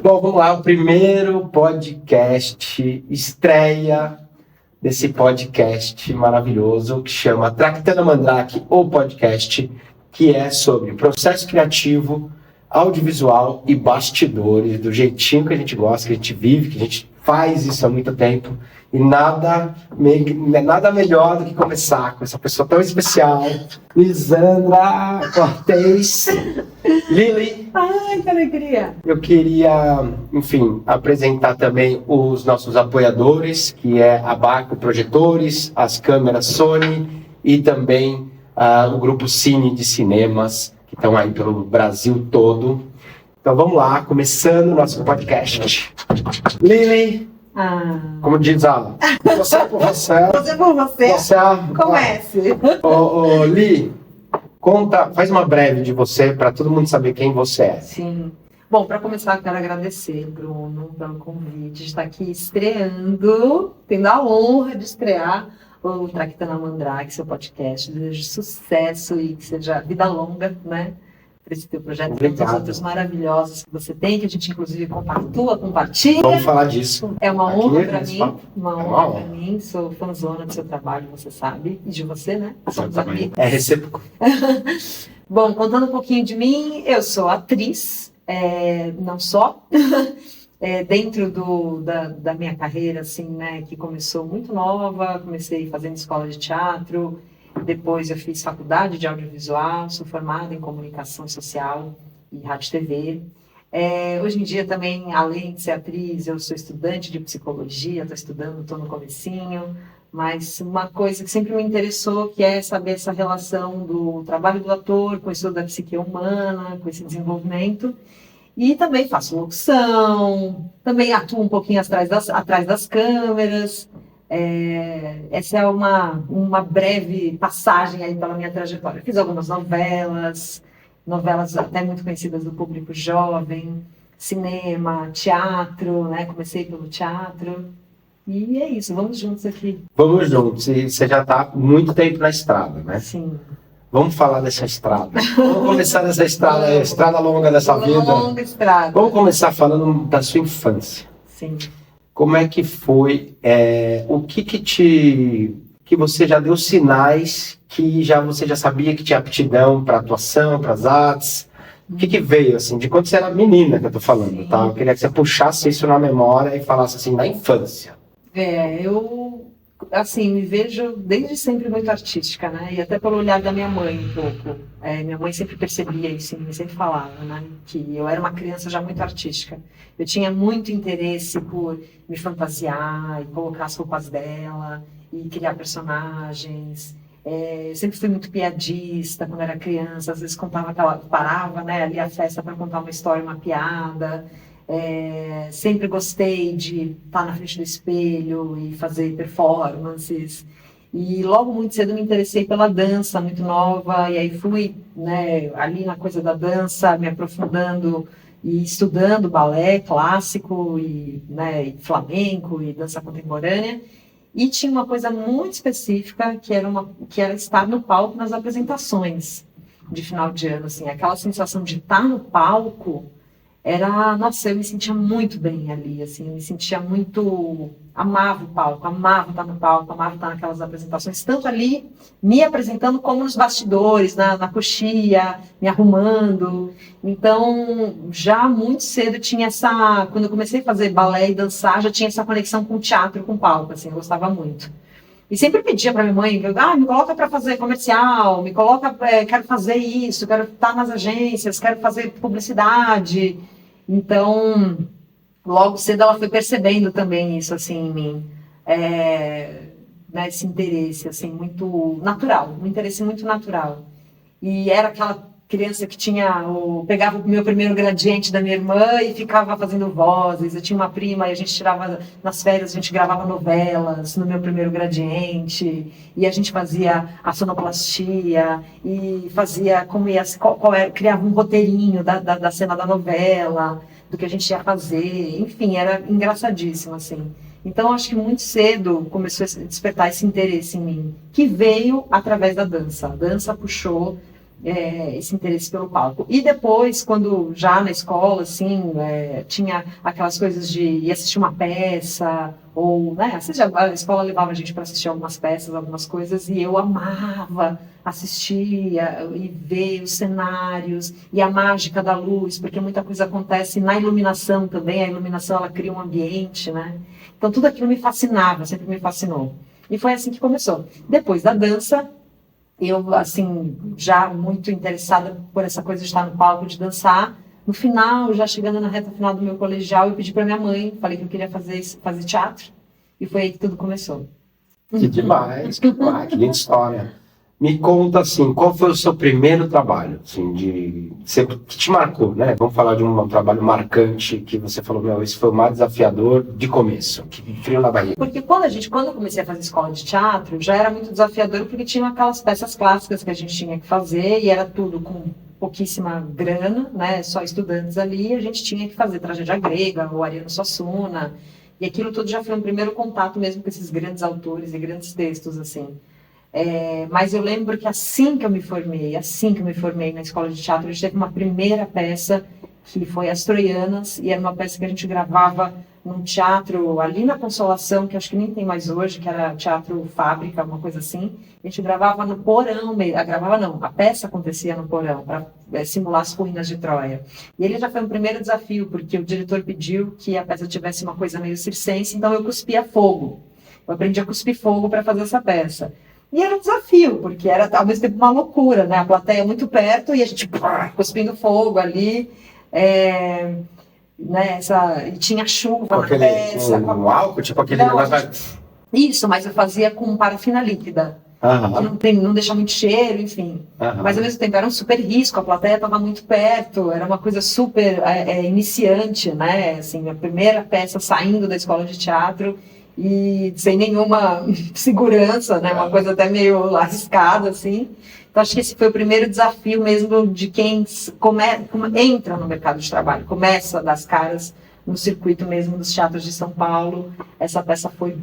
Bom, vamos lá, o primeiro podcast, estreia desse podcast maravilhoso que chama Tractana Mandrake, o podcast, que é sobre processo criativo, audiovisual e bastidores, do jeitinho que a gente gosta, que a gente vive, que a gente faz isso há muito tempo. E nada melhor do que começar com essa pessoa tão especial, Lisandra Cortez. Lili. Ai, que alegria! Eu queria, enfim, apresentar também os nossos apoiadores, que é a Baco Projetores, as câmeras Sony e também o grupo Cine de Cinemas, que estão aí pelo Brasil todo. Então vamos lá, começando o nosso podcast. Lili. Como diz ela, você é por você. Você por você. Comece. Li, conta, faz uma breve de você para todo mundo saber quem você é. Sim. Bom, para começar, eu quero agradecer, Bruno, pelo convite de estar aqui estreando, tendo a honra de estrear o Tractana Mandrake, seu podcast. Desejo sucesso e que seja vida longa, né? Para esse teu projeto, tantos outros maravilhosos que você tem, que a gente inclusive compartilha. Vamos falar disso. É uma honra para mim, uma honra para mim. Sou fãzona do seu trabalho, você sabe, e de você, né? Somos amigos. É recíproco. Bom, contando um pouquinho de mim, eu sou atriz, não só. Dentro da minha carreira, assim, né, que começou muito nova, comecei fazendo escola de teatro. Depois eu fiz faculdade de audiovisual, sou formada em comunicação social e rádio e TV. Hoje em dia também, além de ser atriz, eu sou estudante de psicologia, estou no comecinho, mas uma coisa que sempre me interessou, que é saber essa relação do trabalho do ator com o estudo da psique humana, com esse desenvolvimento. E também faço locução, também atuo um pouquinho atrás das câmeras. Essa é uma breve passagem aí pela minha trajetória. Fiz algumas novelas até muito conhecidas do público jovem, cinema, teatro, né? Comecei pelo teatro. E é isso, vamos juntos aqui. Vamos juntos, e você já está muito tempo na estrada, né? Sim. Vamos falar dessa estrada. Vamos começar dessa estrada, a estrada longa dessa vida. Longa estrada. Vamos começar falando da sua infância. Sim. Como é que foi? O que você já deu sinais que você já sabia que tinha aptidão para atuação, para as artes? O que veio, assim, de quando você era menina que eu tô falando, tá? Eu queria que você puxasse isso na memória e falasse assim, na infância. Eu, assim, me vejo desde sempre muito artística, né? E até pelo olhar da minha mãe um pouco. Minha mãe sempre percebia isso, sempre falava, né? Que eu era uma criança já muito artística. Eu tinha muito interesse por me fantasiar e colocar as roupas dela e criar personagens. Eu sempre fui muito piadista quando era criança. Às vezes parava, né, ali a festa para contar uma história, uma piada. Sempre gostei de estar na frente do espelho e fazer performances. E logo muito cedo me interessei pela dança, muito nova, e aí fui, né, ali na coisa da dança, me aprofundando e estudando balé clássico, né, e flamenco e dança contemporânea. E tinha uma coisa muito específica, que era estar no palco nas apresentações de final de ano, assim, aquela sensação de estar no palco. Nossa, eu me sentia muito bem ali, assim, eu me sentia muito, amava o palco, amava estar no palco, amava estar naquelas apresentações, tanto ali me apresentando como nos bastidores, na coxia, me arrumando. Então, já muito cedo tinha quando eu comecei a fazer balé e dançar, já tinha essa conexão com o teatro, com o palco, assim, eu gostava muito. E sempre pedia para minha mãe, me coloca para fazer comercial, me coloca, quero fazer isso, quero estar nas agências, quero fazer publicidade. Então, logo cedo ela foi percebendo também isso, assim, em mim. Né, esse interesse, assim, muito natural, um interesse muito natural. E era aquela criança que pegava o meu primeiro gradiente da minha irmã e ficava fazendo vozes. Eu tinha uma prima e a gente tirava, nas férias, a gente gravava novelas no meu primeiro gradiente, e a gente fazia a sonoplastia, e fazia criava um roteirinho da cena da novela, do que a gente ia fazer, enfim, era engraçadíssimo, assim. Então, acho que muito cedo começou a despertar esse interesse em mim, que veio através da dança. A dança puxou esse interesse pelo palco. E depois, quando já na escola, assim, tinha aquelas coisas de ir assistir uma peça, ou, né, a escola levava a gente para assistir algumas peças, algumas coisas, e eu amava assistir e ver os cenários e a mágica da luz, porque muita coisa acontece na iluminação também, a iluminação ela cria um ambiente, né? Então tudo aquilo me fascinava, sempre me fascinou. E foi assim que começou. Depois da dança, eu, assim, já muito interessada por essa coisa de estar no palco, de dançar. No final, já chegando na reta final do meu colegial, eu pedi para minha mãe, falei que eu queria fazer teatro, e foi aí que tudo começou. Que demais, que linda história. Me conta, assim, qual foi o seu primeiro trabalho, assim, que te marcou, né? Vamos falar de um trabalho marcante que você falou, meu, esse foi o mais desafiador de começo, que frio na barriga. Porque quando eu comecei a fazer escola de teatro, já era muito desafiador, porque tinha aquelas peças clássicas que a gente tinha que fazer, e era tudo com pouquíssima grana, né? Só estudantes ali, e a gente tinha que fazer tragédia grega, o Ariano Suassuna, e aquilo tudo já foi um primeiro contato mesmo com esses grandes autores e grandes textos, assim. Mas eu lembro que assim que eu me formei na escola de teatro, a gente teve uma primeira peça que foi As Troianas, e era uma peça que a gente gravava num teatro ali na Consolação, que acho que nem tem mais hoje, que era Teatro Fábrica, uma coisa assim. A gente gravava no porão, a peça acontecia no porão, para simular as ruínas de Troia. E ele já foi um primeiro desafio, porque o diretor pediu que a peça tivesse uma coisa meio circense, então eu cuspia fogo. Eu aprendi a cuspir fogo para fazer essa peça. E era um desafio, porque era ao mesmo tempo uma loucura, né? A plateia muito perto e a gente cuspindo fogo ali. Né? E tinha chuva com na peça. Com álcool, tipo aquele negócio. Isso, mas eu fazia com parafina líquida. Não deixa muito cheiro, enfim. Mas ao mesmo tempo era um super risco, a plateia estava muito perto, era uma coisa super iniciante, né? Assim, a primeira peça saindo da escola de teatro e sem nenhuma segurança, né? Uma coisa até meio arriscada, assim. Então, acho que esse foi o primeiro desafio mesmo de quem entra no mercado de trabalho, começa a dar as caras no circuito mesmo dos teatros de São Paulo. Essa peça foi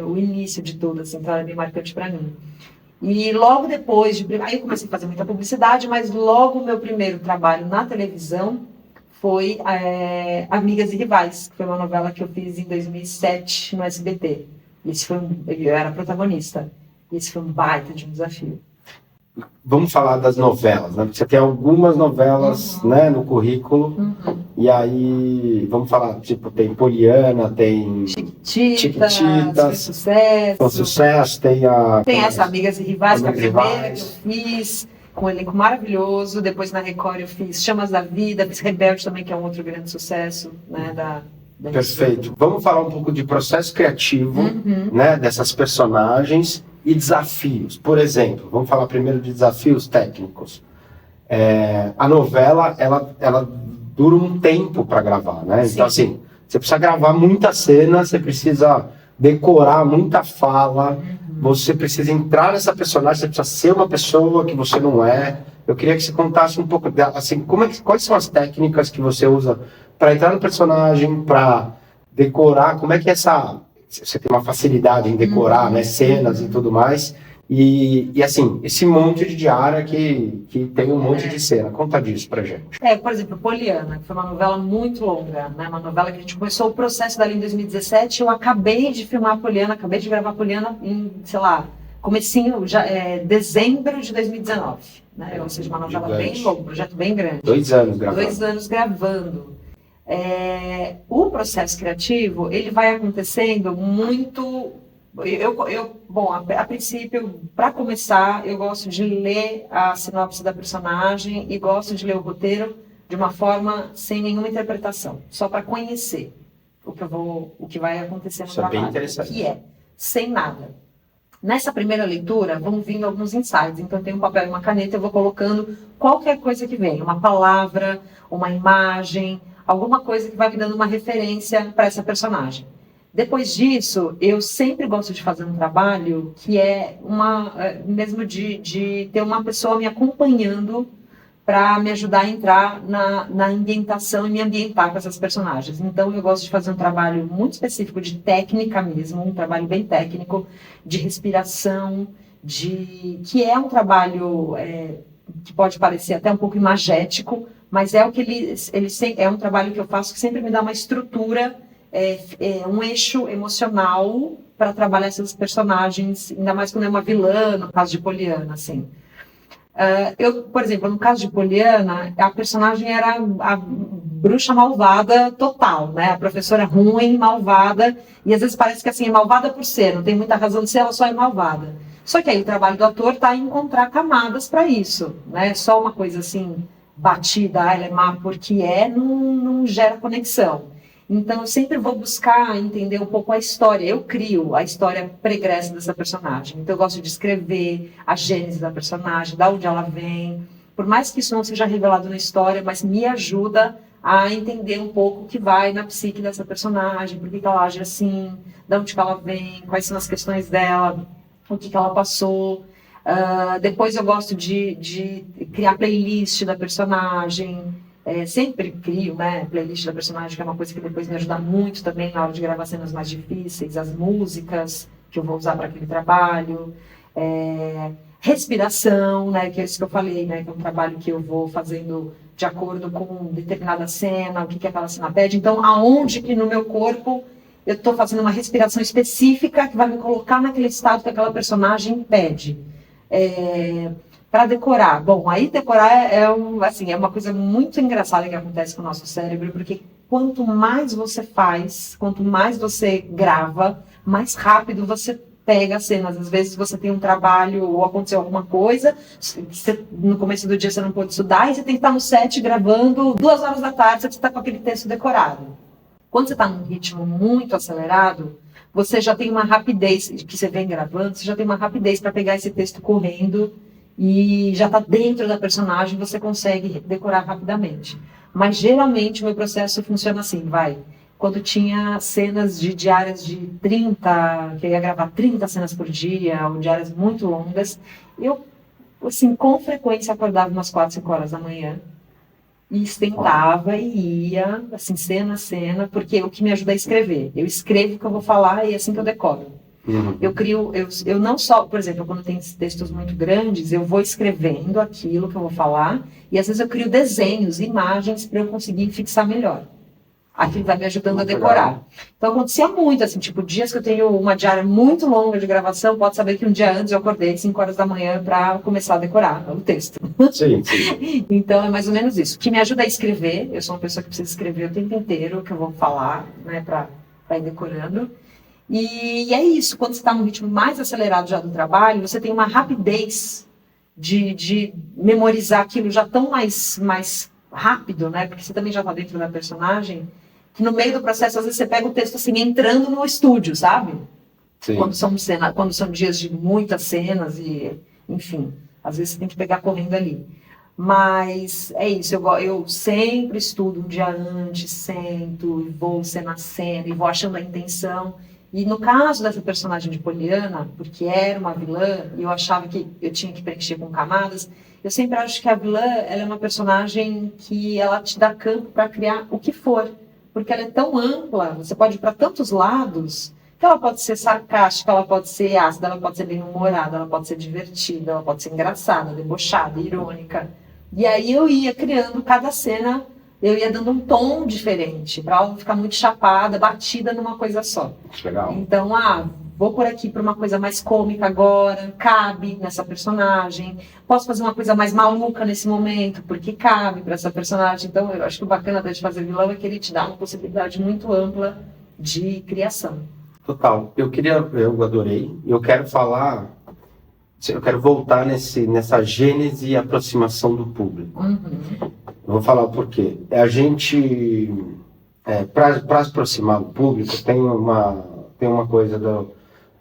o início de tudo, assim, então ela é bem marcante para mim. E logo depois, aí eu comecei a fazer muita publicidade, mas logo o meu primeiro trabalho na televisão foi Amigas e Rivais, que foi uma novela que eu fiz em 2007 no SBT. Eu era protagonista. Esse foi um baita de um desafio. Vamos falar das novelas, né? Porque você tem algumas novelas, né, no currículo. E aí, vamos falar, tipo, tem Poliana, tem Chiquititas, Foi Sucesso, tem essa Amigas e Rivais, que é a primeira que eu fiz, com um elenco maravilhoso. Depois na Record eu fiz Chamas da Vida, fiz Rebelde também, que é um outro grande sucesso, né, da Perfeito. Vamos falar um pouco de processo criativo, né, dessas personagens e desafios. Por exemplo, vamos falar primeiro de desafios técnicos. A novela, ela dura um tempo para gravar, né? Sim. Então, assim, você precisa gravar muita cena, você precisa decorar muita fala, você precisa entrar nessa personagem, você precisa ser uma pessoa que você não é. Eu queria que você contasse um pouco, assim, quais são as técnicas que você usa para entrar no personagem, para decorar, como é que você tem uma facilidade em decorar, né, cenas e tudo mais, e assim, esse monte de diária que tem um monte de cena. Conta disso pra gente. Por exemplo, Poliana, que foi uma novela muito longa, né, uma novela que a gente começou o processo dali em 2017, eu acabei de filmar Poliana, acabei de gravar Poliana em, sei lá, comecinho, dezembro de 2019, né, ou seja, uma novela bem longa, um projeto bem grande. 2 anos gravando. 2 anos gravando. O processo criativo, ele vai acontecendo muito... Bom, a princípio, para começar, eu gosto de ler a sinopse da personagem e gosto de ler o roteiro de uma forma sem nenhuma interpretação, só para conhecer o que vai acontecer no trabalho. Isso é bem interessante. Que é, sem nada. Nessa primeira leitura, vão vindo alguns insights. Então, eu tenho um papel e uma caneta, eu vou colocando qualquer coisa que vem, uma palavra, uma imagem, alguma coisa que vai me dando uma referência para essa personagem. Depois disso, eu sempre gosto de fazer um trabalho que é mesmo de ter uma pessoa me acompanhando para me ajudar a entrar na ambientação e me ambientar com essas personagens. Então, eu gosto de fazer um trabalho muito específico de técnica mesmo, um trabalho bem técnico, de respiração, que é um trabalho que pode parecer até um pouco imagético, mas é o que é um trabalho que eu faço que sempre me dá uma estrutura, um eixo emocional para trabalhar essas personagens, ainda mais quando é uma vilã, no caso de Poliana, assim. Por exemplo, no caso de Poliana, a personagem era a bruxa malvada total, né? A professora ruim, malvada, e às vezes parece que assim, é malvada por ser, não tem muita razão de ser, ela só é malvada. Só que aí o trabalho do ator está em encontrar camadas para isso, né? Só uma coisa assim, batida, ela é má porque não gera conexão. Então eu sempre vou buscar entender um pouco a história, eu crio a história pregressa dessa personagem. Então eu gosto de escrever a gênese da personagem, da onde ela vem, por mais que isso não seja revelado na história, mas me ajuda a entender um pouco o que vai na psique dessa personagem, por que ela age assim, de onde que ela vem, quais são as questões dela, o que ela passou. Depois eu gosto de criar playlist da personagem. Sempre crio, né, playlist da personagem, que é uma coisa que depois me ajuda muito também na hora de gravar cenas mais difíceis, as músicas que eu vou usar para aquele trabalho. Respiração, né, que é isso que eu falei, né, que é um trabalho que eu vou fazendo de acordo com determinada cena, o que aquela cena pede. Então, aonde que no meu corpo eu estou fazendo uma respiração específica que vai me colocar naquele estado que aquela personagem pede. Para decorar. Bom, aí decorar é uma coisa muito engraçada que acontece com o nosso cérebro, porque quanto mais você faz, quanto mais você grava, mais rápido você pega as cenas. Às vezes você tem um trabalho ou aconteceu alguma coisa, no começo do dia você não pôde estudar, e você tem que estar no set gravando 2 horas da tarde, você está com aquele texto decorado. Quando você está num ritmo muito acelerado, você já tem uma rapidez, que você vem gravando, você já tem uma rapidez para pegar esse texto correndo, e já está dentro da personagem, você consegue decorar rapidamente. Mas geralmente o meu processo funciona assim, quando tinha cenas de diárias de 30, que eu ia gravar 30 cenas por dia, ou diárias muito longas, eu, assim, com frequência acordava umas 4, 5 horas da manhã, e estentava e ia, assim, cena a cena, porque o que me ajuda a escrever. Eu escrevo o que eu vou falar e é assim que eu decoro. Uhum. Eu não só, por exemplo, quando tem textos muito grandes, eu vou escrevendo aquilo que eu vou falar, e às vezes eu crio desenhos, imagens, para eu conseguir fixar melhor. Aquilo vai me ajudando a decorar. Então acontecia muito, assim, tipo, dias que eu tenho uma diária muito longa de gravação, pode saber que um dia antes eu acordei 5 horas da manhã para começar a decorar o texto. Sim, sim. Então é mais ou menos isso. O que me ajuda a escrever, eu sou uma pessoa que precisa escrever o tempo inteiro, o que eu vou falar, né, para ir decorando. E é isso, quando você está num ritmo mais acelerado já do trabalho, você tem uma rapidez de memorizar aquilo já tão mais rápido, né? Porque você também já está dentro da personagem, que no meio do processo, às vezes você pega o texto assim, entrando no estúdio, sabe? Sim. Quando são dias de muitas cenas e, enfim, às vezes você tem que pegar correndo ali. Mas é isso, eu sempre estudo um dia antes, sento e vou cena a cena e vou achando a intenção. E no caso dessa personagem de Poliana, porque era uma vilã, e eu achava que eu tinha que preencher com camadas, eu sempre acho que a vilã ela é uma personagem que ela te dá campo para criar o que for. Porque ela é tão ampla, você pode ir para tantos lados, que ela pode ser sarcástica, ela pode ser ácida, ela pode ser bem-humorada, ela pode ser divertida, ela pode ser engraçada, debochada, irônica. E aí eu ia criando cada cena, eu ia dando um tom diferente, para ela não ficar muito chapada, batida numa coisa só. Legal. Então, vou por aqui para uma coisa mais cômica agora, cabe nessa personagem. Posso fazer uma coisa mais maluca nesse momento, porque cabe para essa personagem. Então, eu acho que o bacana de fazer vilão é que ele te dá uma possibilidade muito ampla de criação. Total. Eu adorei. Eu quero voltar nessa gênese e aproximação do público. Uhum. Eu vou falar o porquê. A gente, para aproximar do público, tem uma coisa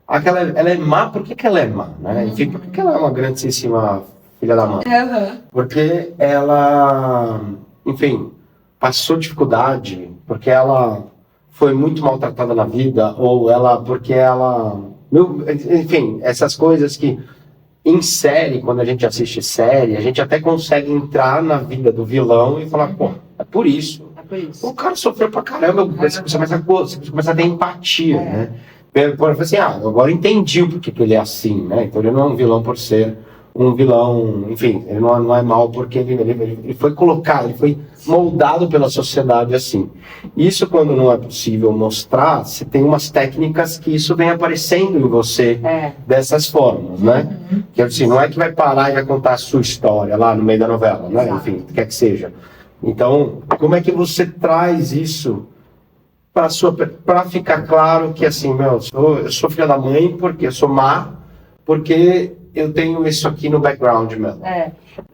ela é má, por que ela é má? Né? Enfim, por que ela é uma grandíssima filha da mãe? Uhum. Porque ela, enfim, passou dificuldade, porque ela foi muito maltratada na vida, porque ela... Enfim, essas coisas que... Em série, quando a gente assiste série, a gente até consegue entrar na vida do vilão e falar, pô, é por isso. É por isso. O cara sofreu pra caramba, você começa a ter empatia, né? Por assim, agora eu entendi o porquê que ele é assim, né? Então ele não é um vilão por ser um vilão, enfim, ele não é mal porque ele foi colocado, ele foi moldado pela sociedade assim. Isso, quando não é possível mostrar, você tem umas técnicas que isso vem aparecendo em você dessas formas, né? Que assim, não é que vai parar e vai contar a sua história lá no meio da novela, né? Exato. Enfim, quer que seja. Então, como é que você traz isso para ficar claro que assim, meu, eu sou filha da mãe porque eu sou má, porque eu tenho isso aqui no background mesmo.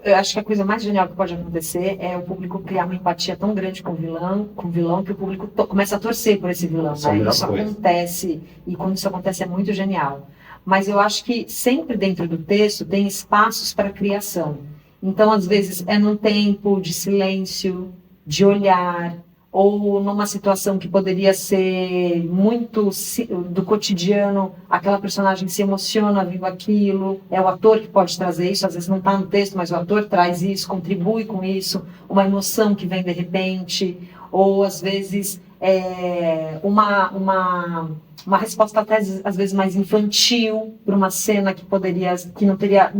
Eu acho que a coisa mais genial que pode acontecer é o público criar uma empatia tão grande com o vilão que o público começa a torcer por esse vilão. Né? Isso acontece, e quando isso acontece é muito genial. Mas eu acho que sempre dentro do texto tem espaços para criação. Então, às vezes, é num tempo de silêncio, de olhar, ou numa situação que poderia ser muito do cotidiano, aquela personagem se emociona vendo aquilo, é o ator que pode trazer isso, às vezes não está no texto, mas o ator traz isso, contribui com isso, uma emoção que vem de repente, ou às vezes uma resposta até às vezes mais infantil para uma cena que não teria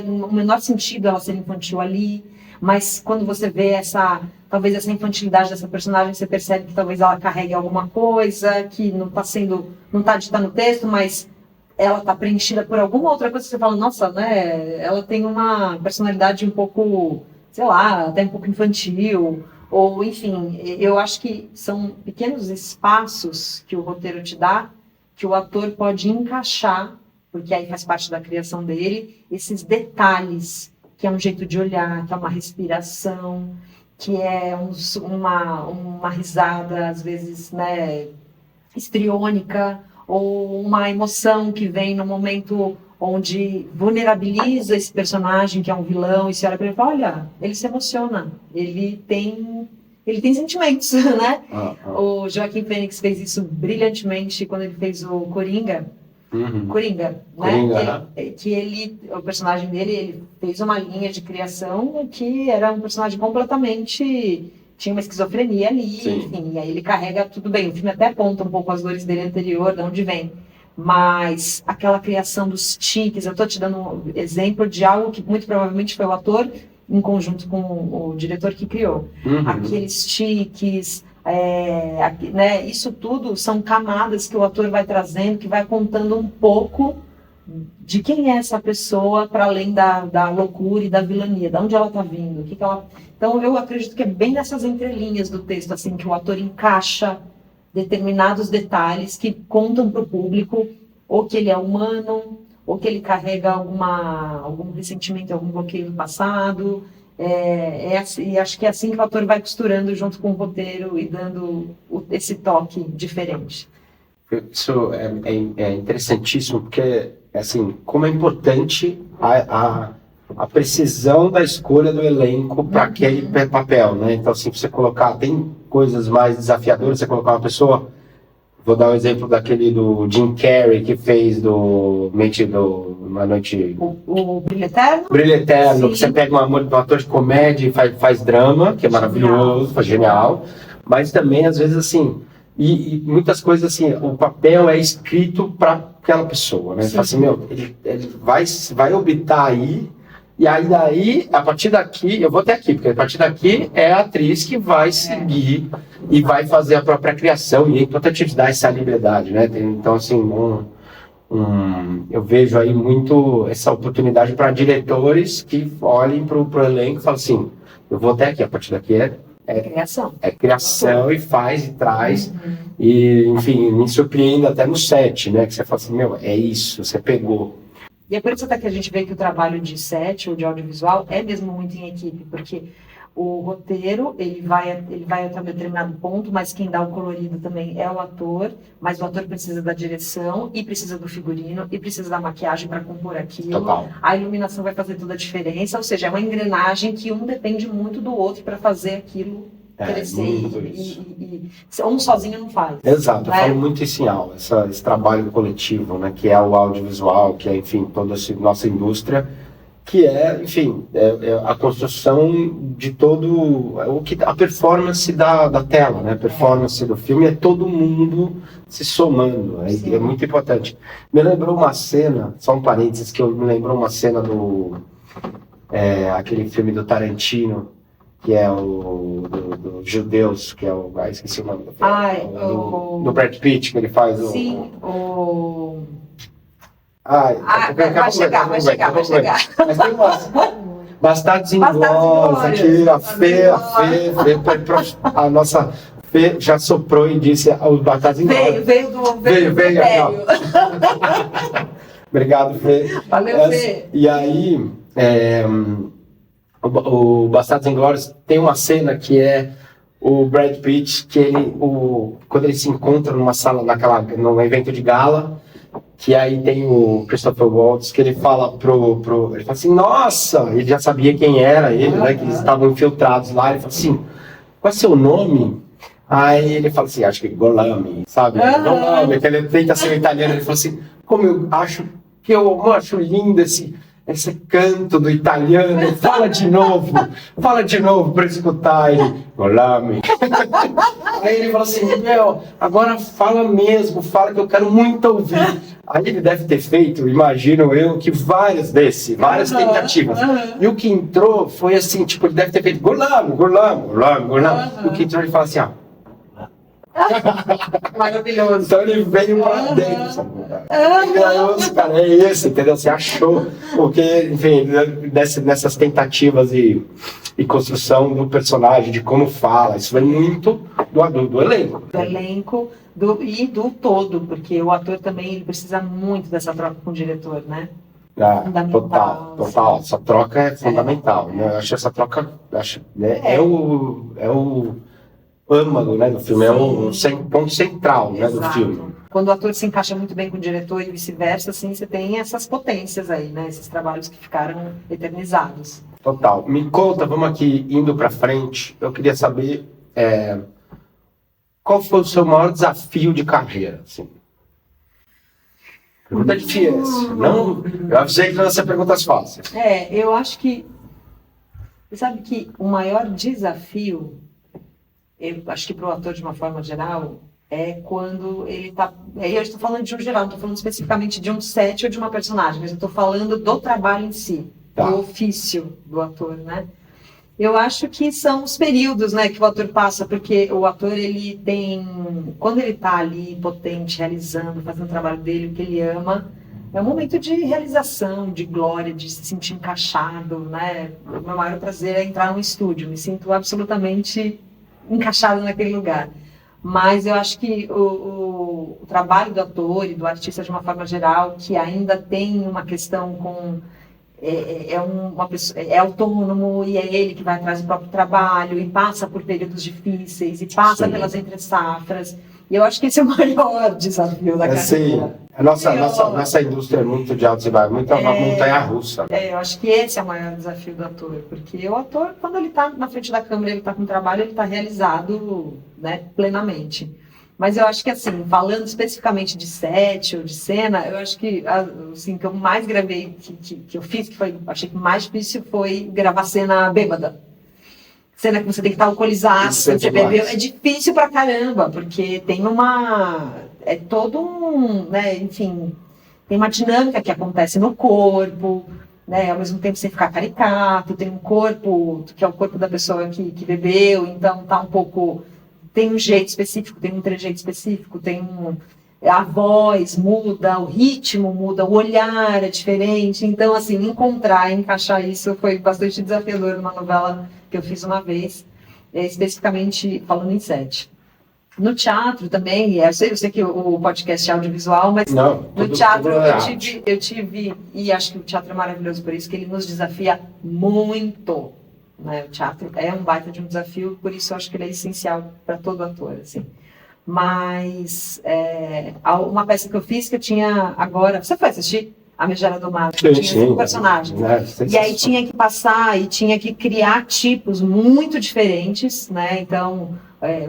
o menor sentido ela ser infantil ali, mas quando você vê talvez essa infantilidade dessa personagem, você percebe que talvez ela carregue alguma coisa que não está dita no texto, mas ela está preenchida por alguma outra coisa que você fala, nossa, né, ela tem uma personalidade um pouco, sei lá, até um pouco infantil, ou enfim, eu acho que são pequenos espaços que o roteiro te dá, que o ator pode encaixar, porque aí faz parte da criação dele, esses detalhes, que é um jeito de olhar, que é uma respiração, que é uma risada, às vezes, né, histriônica, ou uma emoção que vem no momento onde vulnerabiliza esse personagem, que é um vilão, e você olha para ele e fala, olha, ele se emociona, ele tem sentimentos, né? O Joaquim Fênix fez isso brilhantemente quando ele fez o Coringa, Coringa, né? O personagem dele, ele fez uma linha de criação que era um personagem completamente... Tinha uma esquizofrenia ali, enfim, e aí ele carrega tudo bem. O filme até aponta um pouco as dores dele anterior, de onde vem. Mas aquela criação dos tiques, eu estou te dando um exemplo de algo que muito provavelmente foi o ator, em conjunto com o diretor que criou. Aqueles tiques... né, isso tudo são camadas que o ator vai trazendo, que vai contando um pouco de quem é essa pessoa, para além da loucura e da vilania, de onde ela está vindo, Então eu acredito que é bem nessas entrelinhas do texto assim que o ator encaixa determinados detalhes que contam para o público ou que ele é humano, ou que ele carrega algum ressentimento, algum bloqueio do passado. E acho que é assim que o ator vai costurando junto com o roteiro e dando esse toque diferente. Isso é interessantíssimo, porque, assim, como é importante a precisão da escolha do elenco para aquele papel, né? Então, assim, você colocar, tem coisas mais desafiadoras, você colocar uma pessoa, vou dar um exemplo daquele do Jim Carrey, que fez Uma Noite... O Brilho Eterno? Brilho Eterno, que você pega um ator de comédia e faz drama, que é maravilhoso, faz genial, mas também, às vezes, assim... E muitas coisas assim, o papel é escrito para aquela pessoa, né? Fala assim, meu, ele vai orbitar aí, e aí daí, a partir daqui, eu vou até aqui, porque a partir daqui é a atriz que vai seguir e vai fazer a própria criação, e é importante te dar essa liberdade, né? Então, assim, eu vejo aí muito essa oportunidade para diretores que olhem para o elenco e falam assim, eu vou até aqui, a partir daqui criação. É criação, e faz e traz. E, enfim, me surpreende até no set, né? Que você fala assim, meu, é isso, você pegou. E é por isso até que a gente vê que o trabalho de set ou de audiovisual é mesmo muito em equipe, porque o roteiro, ele vai até um determinado ponto, mas quem dá o colorido também é o ator, mas o ator precisa da direção, e precisa do figurino, e precisa da maquiagem para compor aquilo. Total. A iluminação vai fazer toda a diferença, ou seja, é uma engrenagem que um depende muito do outro para fazer aquilo crescer, e um sozinho não faz. Exato, eu falo muito isso em aula, esse trabalho coletivo, né, que é o audiovisual, que é, enfim, toda essa nossa indústria, que é, enfim, a construção de todo a performance da tela, né? A performance do filme é todo mundo se somando, é muito importante. Me lembrou uma cena, só um parênteses, que me lembrou uma cena do aquele filme do Tarantino, que é dos judeus, que é esqueci o nome do filme, do Brad Pitt, que ele faz Sim, vai chegar. Mas tem umas Bastardos Inglórios, aqui a nossa Fê já soprou e disse os Bastardos Inglórios. Veio aqui, ó. Obrigado, Fê. Valeu, Fê. E aí, o Bastardos Inglórios tem uma cena que é o Brad Pitt, que quando ele se encontra numa sala, num evento de gala, que aí tem o Christopher Waltz, que ele fala ele fala assim, nossa, ele já sabia quem era ele, né, que eles estavam infiltrados lá, ele fala assim, qual é seu nome? Aí ele fala assim, acho que Golami, sabe? Golami, que ele tenta ser italiano, ele fala assim, como eu acho lindo esse canto do italiano, fala de novo para escutar ele, Golami. Aí ele fala assim, agora fala mesmo, fala que eu quero muito ouvir. Aí ele deve ter feito, imagino eu, que várias tentativas. E o que entrou foi assim, tipo, ele deve ter feito Golami. E o que entrou, ele fala assim, maravilhoso. Então ele veio pra dentro. Maravilhoso, cara, é esse, entendeu? Você achou, porque, enfim, nessas tentativas e construção do personagem, de como fala, isso vem muito do elenco. Do elenco e do todo, porque o ator também ele precisa muito dessa troca com o diretor, né? Total. Essa troca é fundamental. Né? Eu acho essa troca, é o âmago, né, do filme, sim. É o ponto central, né, do filme. Quando o ator se encaixa muito bem com o diretor e vice-versa, assim, você tem essas potências aí, né, esses trabalhos que ficaram eternizados. Total. Me conta, vamos aqui indo para frente, eu queria saber qual foi o seu maior desafio de carreira, assim? Pergunta difícil. Não, eu avisei que não ia ser perguntas fáceis. Eu acho que, sabe que o maior desafio, eu acho que para o ator de uma forma geral, é quando ele está... Eu estou falando de um geral, não estou falando especificamente de um set ou de uma personagem, mas eu estou falando do trabalho em si, do ofício do ator, né? Eu acho que são os períodos, né, que o ator passa, porque o ator, ele tem... Quando ele está ali, potente, realizando, fazendo o trabalho dele, o que ele ama, é um momento de realização, de glória, de se sentir encaixado, né? O meu maior prazer é entrar num estúdio, me sinto absolutamente encaixado naquele lugar. Mas eu acho que o trabalho do ator e do artista de uma forma geral, que ainda tem uma questão com... uma pessoa, é autônomo e é ele que vai atrás do próprio trabalho e passa por períodos difíceis e passa pelas entre-safras. E eu acho que esse é o maior desafio da carreira. Sim. A nossa indústria é muito de alto e baixo, muito uma montanha-russa. Eu acho que esse é o maior desafio do ator, porque o ator, quando ele está na frente da câmera, ele está com trabalho, ele está realizado, né, plenamente. Mas eu acho que, assim, falando especificamente de set ou de cena, eu acho que, assim, que eu mais gravei, que eu fiz, achei que mais difícil foi gravar cena bêbada. Cena que você tem que estar alcoolizado, você bebeu, é difícil pra caramba, porque tem todo né, enfim, tem uma dinâmica que acontece no corpo, né, ao mesmo tempo sem ficar caricato, tem um corpo, que é o corpo da pessoa que bebeu, então tá um pouco, tem um jeito específico, tem um trejeito específico, a voz muda, o ritmo muda, o olhar é diferente, então assim, encaixar isso foi bastante desafiador numa novela que eu fiz uma vez, especificamente falando em set. No teatro também, eu sei que o podcast é audiovisual, mas no teatro eu tive, e acho que o teatro é maravilhoso por isso, que ele nos desafia muito, né? O teatro é um baita de um desafio, por isso eu acho que ele é essencial para todo ator, assim. Mas uma peça que eu fiz que eu tinha agora, você foi assistir? A Megera do Mar, tinha 5 personagens. E aí tinha que passar e tinha que criar tipos muito diferentes, né? Então,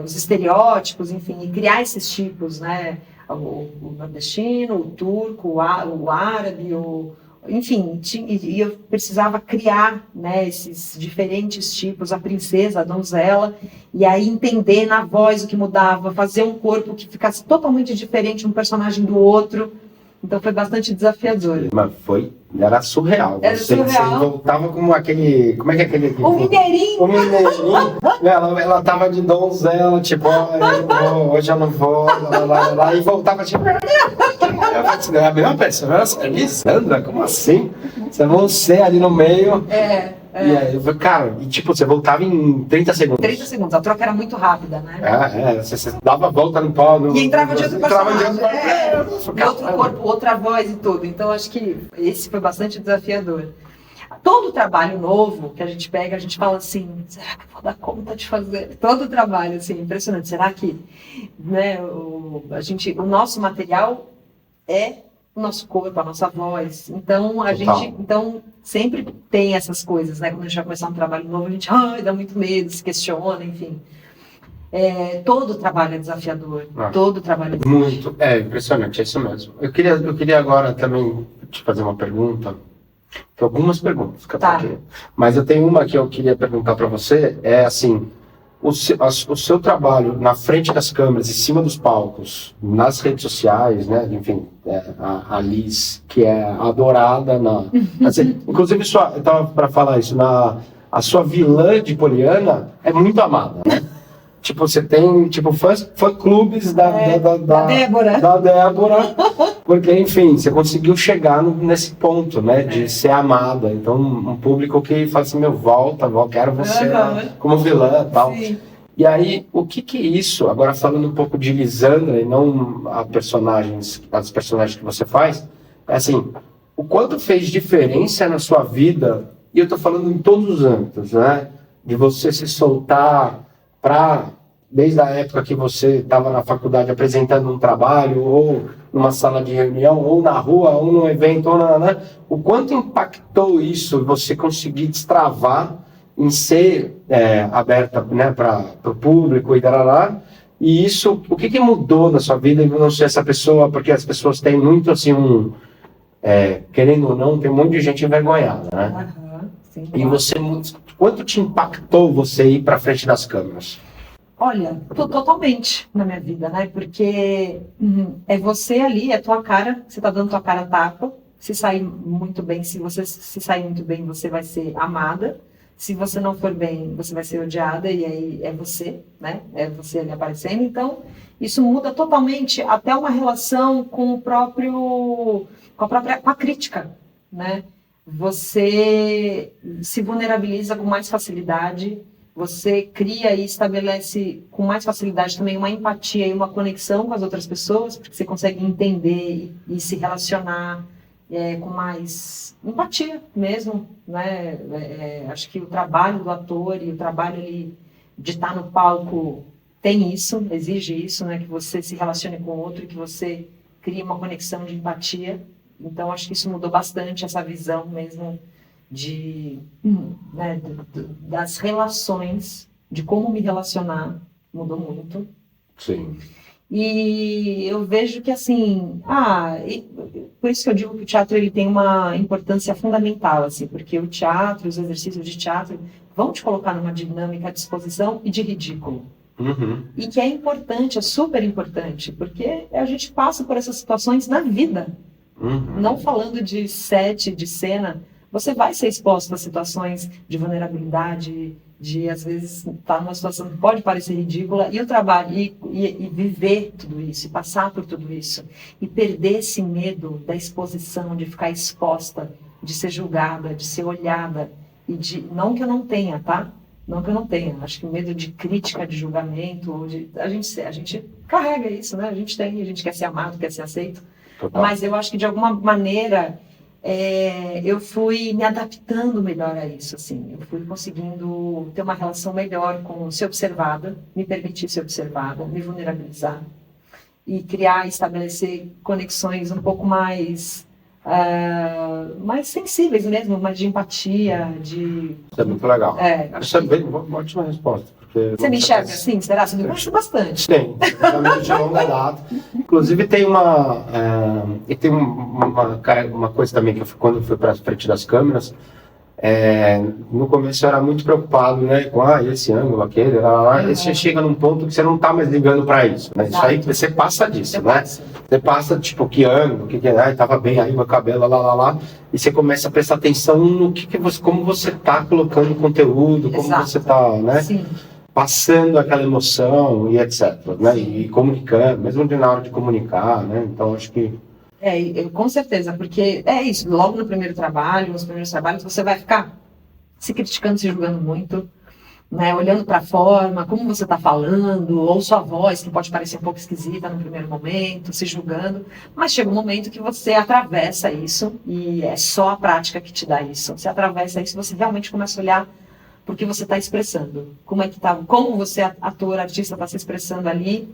os estereótipos, enfim, e criar esses tipos, né? O nordestino, o turco, o árabe, o enfim, e eu precisava criar, né, esses diferentes tipos, a princesa, a donzela, e aí entender na voz o que mudava, fazer um corpo que ficasse totalmente diferente um personagem do outro. Então foi bastante desafiador. Mas era surreal. Era surreal. Você voltava como aquele, como é que é aquele? O mineirinho! O mineirinho. Ela tava de donzela, tipo, hoje eu não vou, lá, e voltava tipo... É a mesma pessoa, era Lisandra, como assim? Você ali no meio. E aí, cara, e tipo, você voltava em 30 segundos. 30 segundos, a troca era muito rápida, né? Você dava a volta no pau. E entrava de outro personagem. Outro Caramba. corpo, outra voz e tudo. Então, acho que esse foi bastante desafiador. Todo trabalho novo que a gente pega, a gente fala assim, será que eu vou dar conta de fazer? Todo trabalho, assim, impressionante. Será que, né, o nosso material é o nosso corpo, a nossa voz. Então, então sempre tem essas coisas, né? Quando a gente vai começar um trabalho novo, a gente dá muito medo, se questiona, enfim. Todo trabalho é desafiador. Todo trabalho é desafiador. Muito, impressionante, é isso mesmo. Eu queria agora também te fazer uma pergunta. Tem algumas perguntas, mas eu tenho uma que eu queria perguntar para você, é assim, o seu trabalho na frente das câmeras, em cima dos palcos, nas redes sociais, né? Enfim, a Liz, que é adorada assim, inclusive, eu estava para falar isso, a sua vilã de Poliana é muito amada, né? Tipo, você tem fã-clubes da Débora. Da Débora, porque, enfim, você conseguiu chegar nesse ponto, né, de ser amada. Então, um público que fala assim, volta, quero você como vilã e tal. Sim. E aí, o que isso, agora falando um pouco de Lisandra e não as personagens que você faz, é assim, o quanto fez diferença na sua vida, e eu tô falando em todos os âmbitos, né, de você se soltar desde a época que você estava na faculdade apresentando um trabalho, ou numa sala de reunião, ou na rua, ou num evento, o quanto impactou isso, você conseguir destravar em ser aberta, né, para o público e isso, o que mudou na sua vida, não ser essa pessoa, porque as pessoas têm muito assim, querendo ou não, tem um monte de gente envergonhada, né? Sim, e você, quanto te impactou você ir para frente das câmeras? Olha, totalmente na minha vida, né? Porque é você ali, é tua cara, você tá dando tua cara a tapa. Se sair muito bem, se você se sair muito bem, você vai ser amada. Se você não for bem, você vai ser odiada, e aí é você, né? É você ali aparecendo. Então, isso muda totalmente até uma relação com a crítica, né? Você se vulnerabiliza com mais facilidade, você cria e estabelece com mais facilidade também uma empatia e uma conexão com as outras pessoas, porque você consegue entender e se relacionar com mais empatia mesmo, né? Acho que o trabalho do ator e o trabalho ali de estar no palco tem isso, exige isso, né? Que você se relacione com o outro e que você crie uma conexão de empatia. Então, acho que isso mudou bastante essa visão mesmo das relações, de como me relacionar, mudou muito. Sim. E eu vejo que, assim, por isso que eu digo que o teatro ele tem uma importância fundamental, assim, porque o teatro, os exercícios de teatro vão te colocar numa dinâmica de exposição e de ridículo. Uhum. E que é importante, é super importante, porque a gente passa por essas situações na vida. Uhum. Não falando de set, de cena, você vai ser exposto a situações de vulnerabilidade, de às vezes estar numa situação que pode parecer ridícula, e o trabalho, e viver tudo isso, e passar por tudo isso, e perder esse medo da exposição, de ficar exposta, de ser julgada, de ser olhada, não que eu não tenha, tá? Não que eu não tenha, acho que o medo de crítica, de julgamento, a gente carrega isso, né? A gente quer ser amado, quer ser aceito. Total. Mas eu acho que de alguma maneira eu fui me adaptando melhor a isso, assim. Eu fui conseguindo ter uma relação melhor com ser observada, me permitir ser observada, me vulnerabilizar e estabelecer conexões um pouco mais sensíveis mesmo, mais de empatia, Isso é muito legal. acho Isso é bem uma ótima resposta. Porque Você me enxerga assim? Será? Você me gosta bastante. Tem, amigo de longa data. Inclusive tem uma coisa também que quando eu fui para frente das câmeras, no começo eu era muito preocupado, né, com esse ângulo, aquele, e você chega num ponto que você não tá mais ligando para isso, né? Isso aí você passa disso, né? Você passa, tipo, que ângulo, tava bem aí meu cabelo, e você começa a prestar atenção no como você tá colocando conteúdo, como você tá, né? Sim. Passando aquela emoção e etc, né? E comunicando, mesmo na hora de comunicar, né? Então acho que com certeza, porque é isso, logo no primeiro trabalho, nos primeiros trabalhos, você vai ficar se criticando, se julgando muito, né, olhando para a forma, como você está falando, ou sua voz, que pode parecer um pouco esquisita no primeiro momento, se julgando, mas chega um momento que você atravessa isso, e é só a prática que te dá isso. Você atravessa isso, você realmente começa a olhar porque você está expressando, como você, ator, artista, está se expressando ali.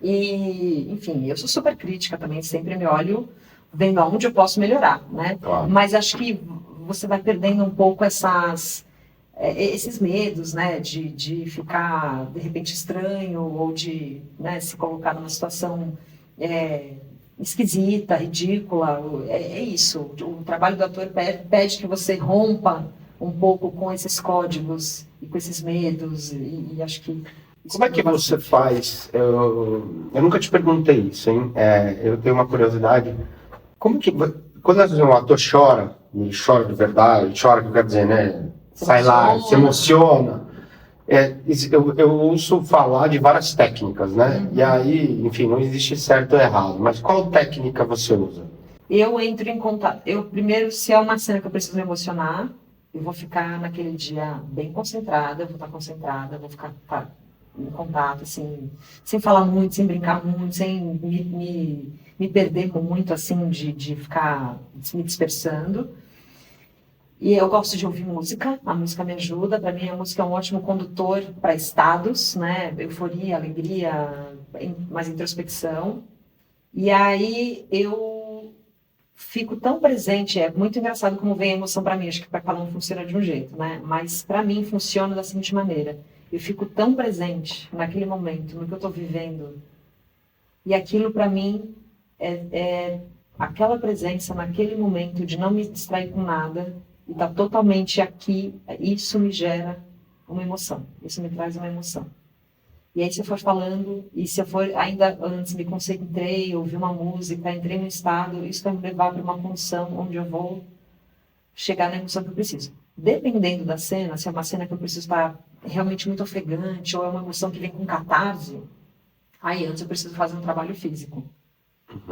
E, enfim, eu sou super crítica também, sempre me olho vendo aonde eu posso melhorar, né? Claro. Mas acho que você vai perdendo um pouco esses medos, né? De ficar, de repente, estranho ou de, né, se colocar numa situação esquisita, ridícula. É isso. O trabalho do ator pede que você rompa um pouco com esses códigos e com esses medos, e acho que... Como é que você faz? Eu nunca te perguntei isso, hein? Eu tenho uma curiosidade. Como que, quando um ator chora, e chora de verdade, chora, que quer dizer, né? Sai lá, se emociona. Eu ouço falar de várias técnicas, né? E aí, enfim, não existe certo ou errado. Mas qual técnica você usa? Eu entro em contato. Primeiro, se é uma cena que eu preciso me emocionar, eu vou ficar naquele dia bem concentrada, eu vou estar concentrada, vou ficar em contato, assim, sem falar muito, sem brincar muito, sem me perder muito, assim, de ficar me dispersando. E eu gosto de ouvir música, a música me ajuda. Para mim, a música é um ótimo condutor para estados, né? Euforia, alegria, mais introspecção. E aí eu fico tão presente, é muito engraçado como vem a emoção para mim, acho que para cada um funciona de um jeito, né? Mas para mim funciona da seguinte maneira: eu fico tão presente naquele momento, no que eu estou vivendo, e aquilo para mim é aquela presença naquele momento de não me distrair com nada e estar totalmente aqui, isso me gera uma emoção, isso me traz uma emoção. E aí se eu for falando, e se eu for ainda antes me concentrei, ouvi uma música, entrei num estado, isso vai me levar para uma condição onde eu vou chegar na emoção que eu preciso. Dependendo da cena, se é uma cena que eu preciso estar realmente muito ofegante, ou é uma emoção que vem com catarse, aí antes eu preciso fazer um trabalho físico.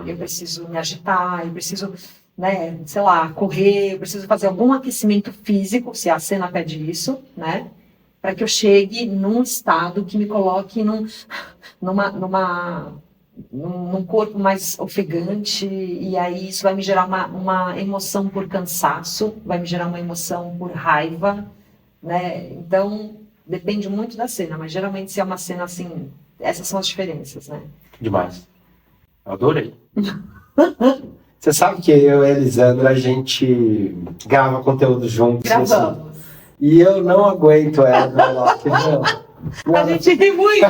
Eu preciso me agitar, eu preciso, né, sei lá, correr, eu preciso fazer algum aquecimento físico, se a cena pede isso, né, para que eu chegue num estado que me coloque num corpo mais ofegante, e aí isso vai me gerar uma emoção por cansaço, vai me gerar uma emoção por raiva, né, então depende muito da cena, mas geralmente se é uma cena assim, essas são as diferenças, né. Demais. Eu adorei. Você sabe que eu e a Elisandra, a gente grava conteúdo juntos. Gravamos. Assim, e eu não aguento ela do meu lado, não. A gente ri muito.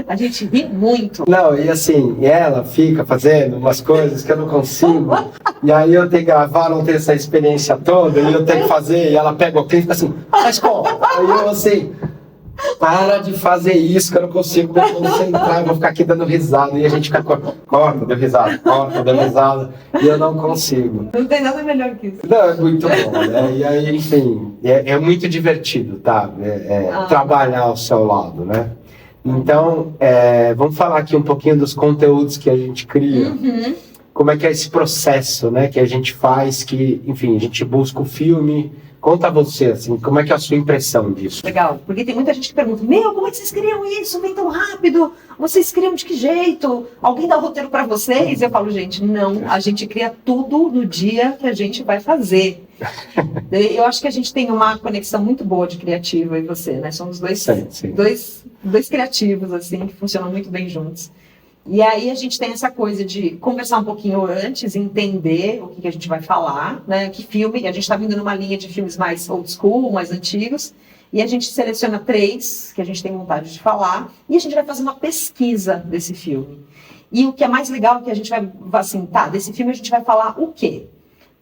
A gente ri muito. Não, e assim, ela fica fazendo umas coisas que eu não consigo. E aí eu tenho que gravar, não tenho essa experiência toda, e eu tenho que fazer, e ela pega o clipe e fica assim, mas como? Aí eu assim, para de fazer isso, que eu não consigo me concentrar, eu vou ficar aqui dando risada, e a gente fica, corta, deu risada, corta, deu risada, e eu não consigo. Não tem nada melhor que isso. Não, é muito bom, né? E aí, enfim, é muito divertido, tá? Trabalhar ao seu lado, né? Então, vamos falar aqui um pouquinho dos conteúdos que a gente cria. Uhum. Como é que é esse processo, né? Que a gente faz, que, enfim, a gente busca o filme. Conta você, assim, como é que é a sua impressão disso? Legal, porque tem muita gente que pergunta, como é que vocês criam isso? Vem tão rápido? Vocês criam de que jeito? Alguém dá o roteiro para vocês? Eu falo, gente, não, a gente cria tudo no dia que a gente vai fazer. Eu acho que a gente tem uma conexão muito boa de criativa e você, né? Somos dois criativos, assim, que funcionam muito bem juntos. E aí a gente tem essa coisa de conversar um pouquinho antes, entender o que a gente vai falar, né? Que filme, a gente está vindo numa linha de filmes mais old school, mais antigos, e a gente seleciona 3 que a gente tem vontade de falar, e a gente vai fazer uma pesquisa desse filme. E o que é mais legal é que a gente vai, assim, tá, desse filme a gente vai falar o quê?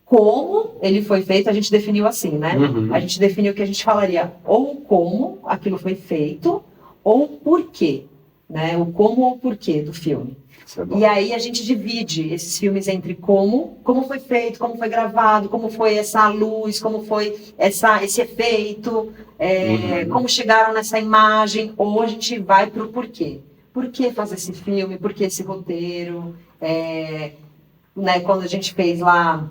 Como ele foi feito, a gente definiu assim, né? A gente definiu que a gente falaria ou como aquilo foi feito, ou por quê, né? O como ou o porquê do filme. E aí a gente divide esses filmes entre como foi feito, como foi gravado, como foi essa luz, como foi esse efeito, como chegaram nessa imagem, ou a gente vai para o porquê. Por que fazer esse filme? Por que esse roteiro? Né, quando a gente fez lá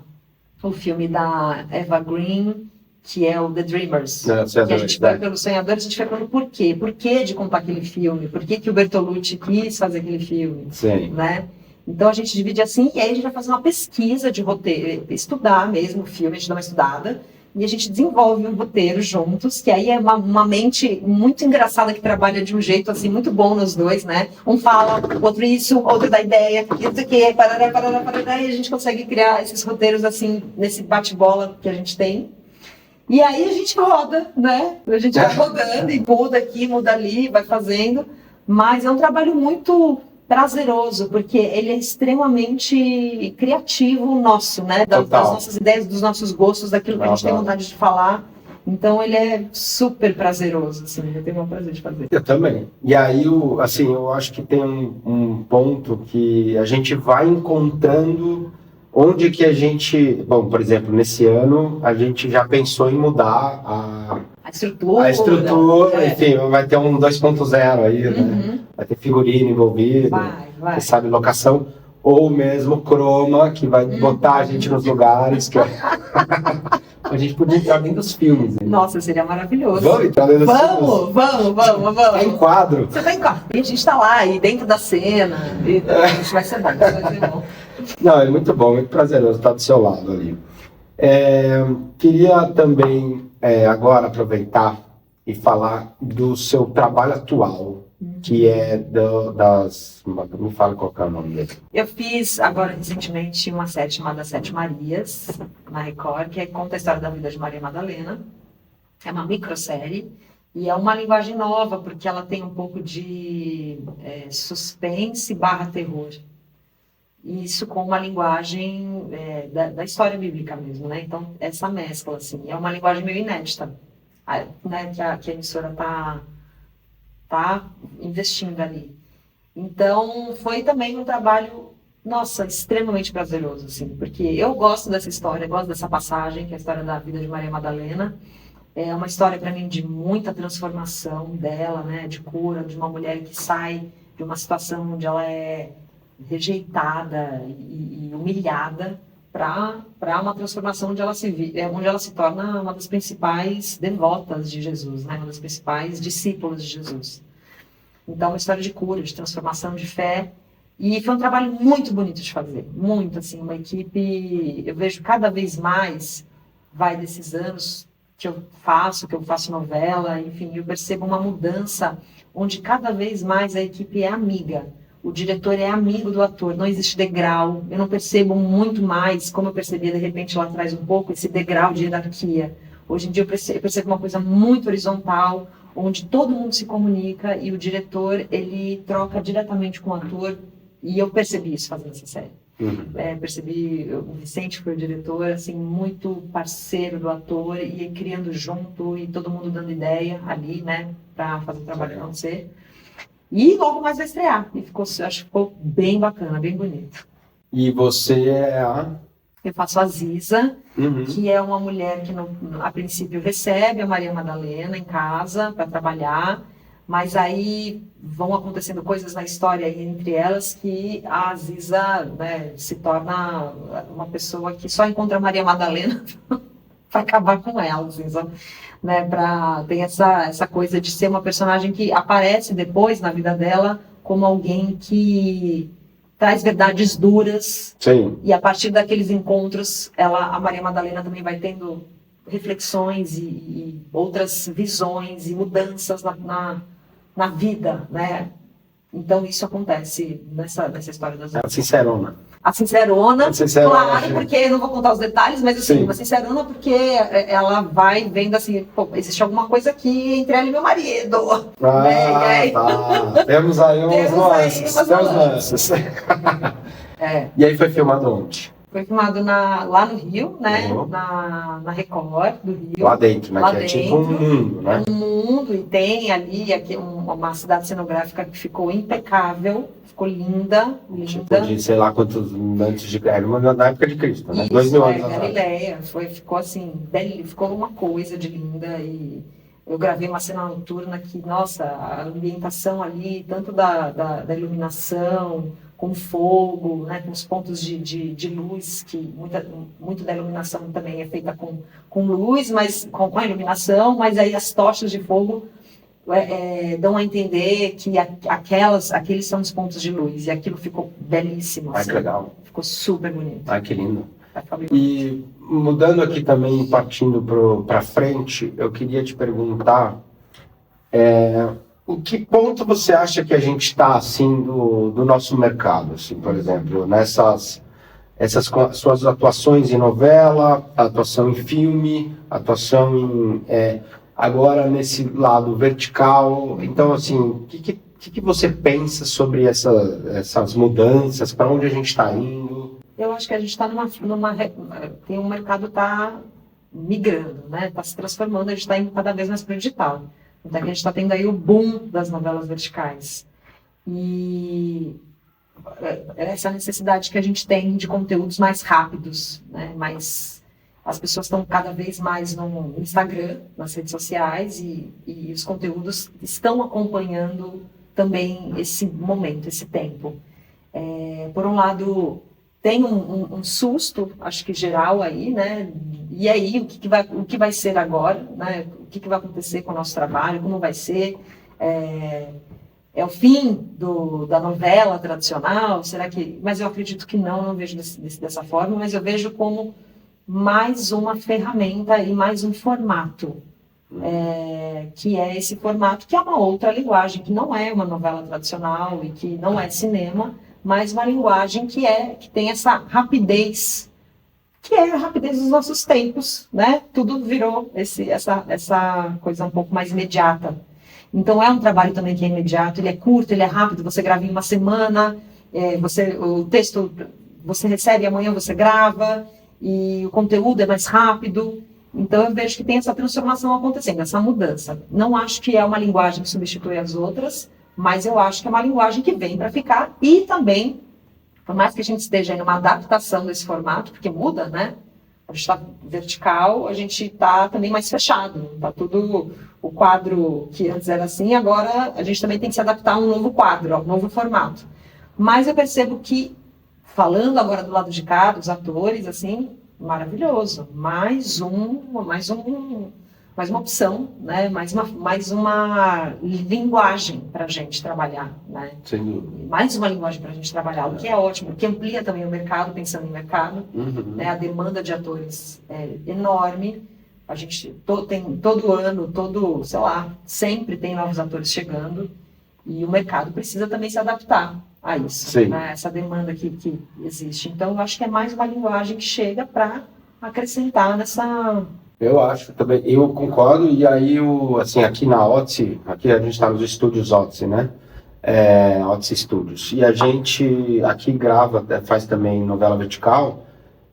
o filme da Eva Green, que é o The Dreamers, que a gente foi pelos sonhadores, a gente foi pelo porquê. Por que de contar aquele filme? Por que o Bertolucci quis fazer aquele filme? Sim. Né? Então a gente divide assim, e aí a gente vai fazer uma pesquisa de roteiro, estudar mesmo o filme, a gente dá uma estudada, e a gente desenvolve um roteiro juntos, que aí é uma mente muito engraçada que trabalha de um jeito assim muito bom nos dois, né? Um fala, o outro isso, outro dá ideia, isso aqui, parará, e a gente consegue criar esses roteiros assim, nesse bate-bola que a gente tem. E aí a gente roda, né? A gente vai rodando e muda aqui, muda ali, vai fazendo, mas é um trabalho muito prazeroso, porque ele é extremamente criativo nosso, né? Das nossas ideias, dos nossos gostos, daquilo que a gente tem vontade de falar. Então ele é super prazeroso, assim, eu tenho o prazer de fazer. Eu também. E aí, assim, eu acho que tem um ponto que a gente vai encontrando onde que a gente... Bom, por exemplo, nesse ano a gente já pensou em mudar a estrutura, enfim, vai ter um 2.0 aí, né? Vai ter figurino envolvido, vai. Sabe, locação, ou mesmo croma, que vai botar a gente nos lugares. A gente podia entrar dentro dos filmes. Hein? Nossa, seria maravilhoso. Vamos entrar dentro dos filmes? Vamos. Tá em quadro. Você tá em quadro. E a gente tá lá, e dentro da cena, e isso vai ser bom, Não, é muito bom, muito prazeroso estar do seu lado ali. Queria também agora aproveitar e falar do seu trabalho atual, que é me fala qual que é o nome dele. Eu fiz agora recentemente uma série chamada Sete Marias, na Record, que conta a história da vida de Maria Madalena. É uma microsérie e é uma linguagem nova, porque ela tem um pouco de suspense / terror. Isso com uma linguagem da história bíblica mesmo, né? Então, essa mescla, assim, é uma linguagem meio inédita, né? Que a emissora tá investindo ali. Então, foi também um trabalho, nossa, extremamente prazeroso, assim, porque eu gosto dessa história, gosto dessa passagem, que é a história da vida de Maria Madalena. É uma história, para mim, de muita transformação dela, né? De cura, de uma mulher que sai de uma situação onde ela é rejeitada e humilhada para uma transformação onde ela se torna uma das principais devotas de Jesus, né? Uma das principais discípulas de Jesus. Então, uma história de cura, de transformação, de fé. E foi um trabalho muito bonito de fazer. Muito, assim, uma equipe... Eu vejo cada vez mais, desses anos que eu faço novela, enfim, eu percebo uma mudança onde cada vez mais a equipe é amiga. O diretor é amigo do ator, não existe degrau. Eu não percebo muito mais, como eu percebia de repente lá atrás um pouco, esse degrau de hierarquia. Hoje em dia eu percebo uma coisa muito horizontal, onde todo mundo se comunica e o diretor, ele troca diretamente com o ator. E eu percebi isso fazendo essa série. Percebi o Vicente, que foi o diretor, assim, muito parceiro do ator e criando junto e todo mundo dando ideia ali, né, para fazer o trabalho acontecer. E logo mais vai estrear. E acho que ficou bem bacana, bem bonito. E você é a... Eu faço a Ziza, que é uma mulher que a princípio recebe a Maria Madalena em casa para trabalhar, mas aí vão acontecendo coisas na história entre elas que a Ziza, né, se torna uma pessoa que só encontra a Maria Madalena para acabar com ela, assim, só, né, tem essa coisa de ser uma personagem que aparece depois na vida dela como alguém que traz verdades duras. Sim. E a partir daqueles encontros, a Maria Madalena também vai tendo reflexões e outras visões e mudanças na vida, né? Então isso acontece nessa história das A sincerona. A sincerona, Sincerona, claro, porque eu não vou contar os detalhes, mas assim, Sim. uma sincerona porque ela vai vendo assim, pô, existe alguma coisa aqui entre ela e meu marido. Né? E aí- Tá. Temos aí umas Temos aí nuances. umas Temos nuances. nuances. É, E aí foi filmado onde? foi filmado lá no Rio, né? Uhum. Na Record do Rio. Lá dentro, né? Lá Que é tipo um dentro. mundo, né? Um mundo, e tem ali aqui uma cidade cenográfica que ficou impecável, ficou linda, Tipo linda. de, sei lá, quantos antes de... Era na época de Cristo, né? Isso, 2000 anos atrás. Galileia, ficou assim, ficou uma coisa de linda, e eu gravei uma cena noturna que, nossa, a ambientação ali, tanto da iluminação, com fogo, né, com os pontos de luz, que muito da iluminação também é feita com luz, mas com a iluminação, mas aí as tochas de fogo dão a entender que aqueles são os pontos de luz, e aquilo ficou belíssimo. Ai, Assim, que legal. ficou super bonito. Ai, que lindo. Vai ficar bem bonito. E mudando aqui também, partindo para frente, eu queria te perguntar em que ponto você acha que a gente está, assim, do nosso mercado, assim, por exemplo, essas suas atuações em novela, atuação em filme, atuação agora nesse lado vertical. Então, assim, o que você pensa sobre essas mudanças, para onde a gente está indo? Eu acho que a gente está tem um mercado está migrando, né? Está se transformando, a gente está indo cada vez mais para o digital. Então a gente está tendo aí o boom das novelas verticais. E essa necessidade que a gente tem de conteúdos mais rápidos, né? As pessoas estão cada vez mais no Instagram, nas redes sociais, e os conteúdos estão acompanhando também esse momento, esse tempo. Por um lado, tem um susto, acho que geral aí, né? E aí, o que vai ser agora, né? O que vai acontecer com o nosso trabalho, como vai ser? É o fim da novela tradicional? Será que... Mas eu acredito que não vejo dessa forma, mas eu vejo como mais uma ferramenta e mais um formato, que é esse formato, que é uma outra linguagem, que não é uma novela tradicional e que não é cinema, mas uma linguagem que tem essa rapidez, que é a rapidez dos nossos tempos, né? Tudo virou essa coisa um pouco mais imediata. Então é um trabalho também que é imediato, ele é curto, ele é rápido, você grava em uma semana, o texto você recebe, amanhã você grava, e o conteúdo é mais rápido. Então eu vejo que tem essa transformação acontecendo, essa mudança. Não acho que é uma linguagem que substitui as outras, mas eu acho que é uma linguagem que vem para ficar, e também, por mais que a gente esteja em uma adaptação desse formato, porque muda, né? A gente está vertical, a gente está também mais fechado. Está tudo, o quadro que antes era assim, agora a gente também tem que se adaptar a um novo quadro, a um novo formato. Mas eu percebo que, falando agora do lado de cá, dos atores, assim, maravilhoso. Mais uma opção, né? mais uma linguagem para a gente trabalhar, né? Sem dúvida. Mais uma linguagem para a gente trabalhar, o que é ótimo, que amplia também o mercado, pensando em mercado. Uhum. Né? A demanda de atores é enorme. A gente tem todo ano, sei lá, sempre tem novos atores chegando, e o mercado precisa também se adaptar a isso, né? Essa demanda que existe. Então, eu acho que é mais uma linguagem que chega para acrescentar nessa... Eu acho também, eu concordo, e aí, assim, aqui na Otzi, aqui a gente está nos estúdios Otzi, né? Otzi Studios, e a gente aqui grava, faz também novela vertical,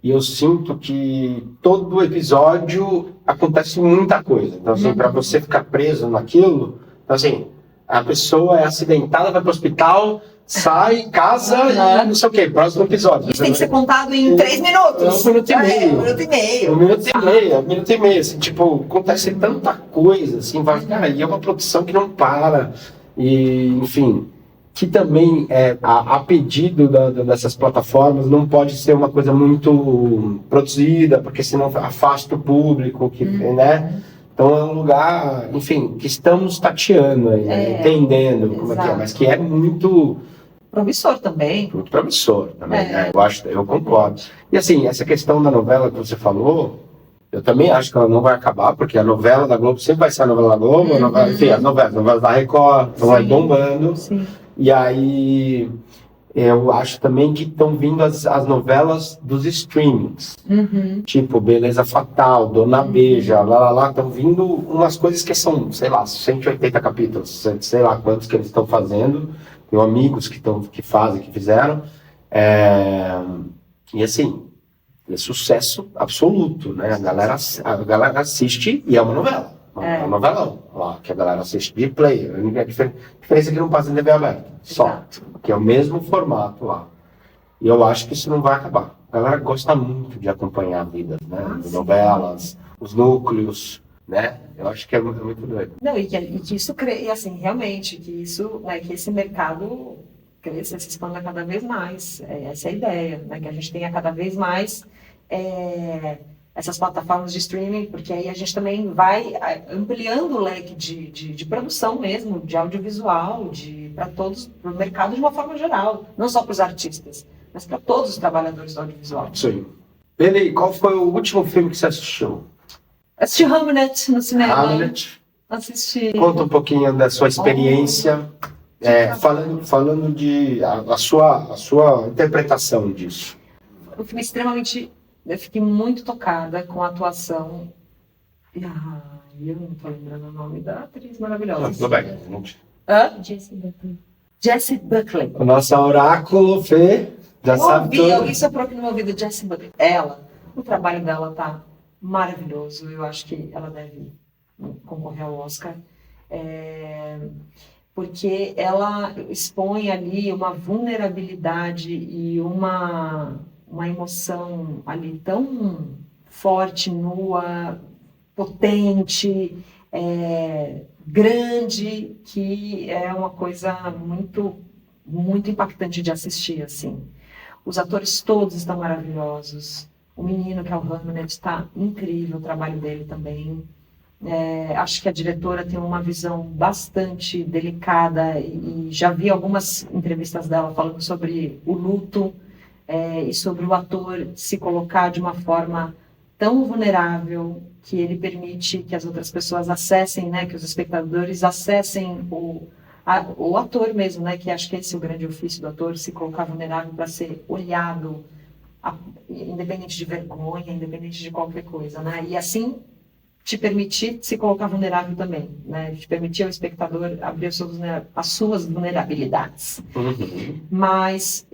e eu sinto que todo episódio acontece muita coisa. Então, assim, para você ficar preso naquilo, então, assim, a pessoa é acidentada, vai para o hospital, sai, casa e não sei o quê, próximo episódio. Isso tem que ser contado em 3 minutos. 1 minuto e meio. 1 minuto e meio. 1 minuto e meio, 1 minuto e meio, assim, tipo, acontece tanta coisa, assim, cara, e é uma produção que não para, e, enfim, que também, a pedido dessas plataformas, não pode ser uma coisa muito produzida, porque senão afasta o público, né? Então é um lugar, enfim, que estamos tateando aí, né? Entendendo como é que é, mas que é muito... promissor também. Muito promissor também, né? Eu concordo. E assim, essa questão da novela que você falou, eu também acho que ela não vai acabar, porque a novela da Globo sempre vai ser a novela da Globo, enfim, as novelas da Record, estão aí bombando. Sim. E aí eu acho também que estão vindo as novelas dos streamings. Tipo Beleza Fatal, Dona Beija, lá, estão vindo umas coisas que são, sei lá, 180 capítulos, sei lá quantos que eles estão fazendo. Tenho amigos que fizeram. E assim, é sucesso absoluto, né? A galera assiste e é uma novela. É um novelão lá, que a galera assiste de play. A única diferença é que não passa em TV aberta, só. Exato. Que é o mesmo formato lá. E eu acho que isso não vai acabar. A galera gosta muito de acompanhar a vida, né? De novelas, os núcleos, né? Eu acho que é muito doido. Não, e que isso e assim, realmente, que isso, né, que esse mercado cresça, se expanda cada vez mais. Essa é a ideia, né? Que a gente tenha cada vez mais essas plataformas de streaming, porque aí a gente também vai ampliando o leque de produção mesmo, de audiovisual, para todos, para o mercado de uma forma geral, não só para os artistas, mas para todos os trabalhadores do audiovisual. Sim. Ele, qual foi o último filme que você assistiu? Assisti Hamlet no cinema. Hamlet. Assisti. Conta um pouquinho da sua experiência, falando de a sua interpretação disso. Um filme extremamente... Eu fiquei muito tocada com a atuação. Eu não estou lembrando o nome da atriz maravilhosa. Tudo bem. Jessie Buckley. O nosso oráculo, Fê, já sabe tudo. Alguém soprou aqui no meu ouvido, Jessie Buckley. O trabalho dela tá maravilhoso. Eu acho que ela deve concorrer ao Oscar. Porque ela expõe ali uma vulnerabilidade e uma emoção ali tão forte, nua, potente, grande, que é uma coisa muito, muito impactante de assistir, assim. Os atores todos estão maravilhosos. O menino, que é o Hamlet, está incrível, o trabalho dele também. Acho que a diretora tem uma visão bastante delicada e já vi algumas entrevistas dela falando sobre o luto, e sobre o ator se colocar de uma forma tão vulnerável que ele permite que as outras pessoas acessem, né, que os espectadores acessem o ator mesmo, né, que acho que esse é o grande ofício do ator, se colocar vulnerável para ser olhado, independente de vergonha, independente de qualquer coisa, né, e assim te permitir se colocar vulnerável também, né, te permitir ao espectador abrir as suas vulnerabilidades. Mas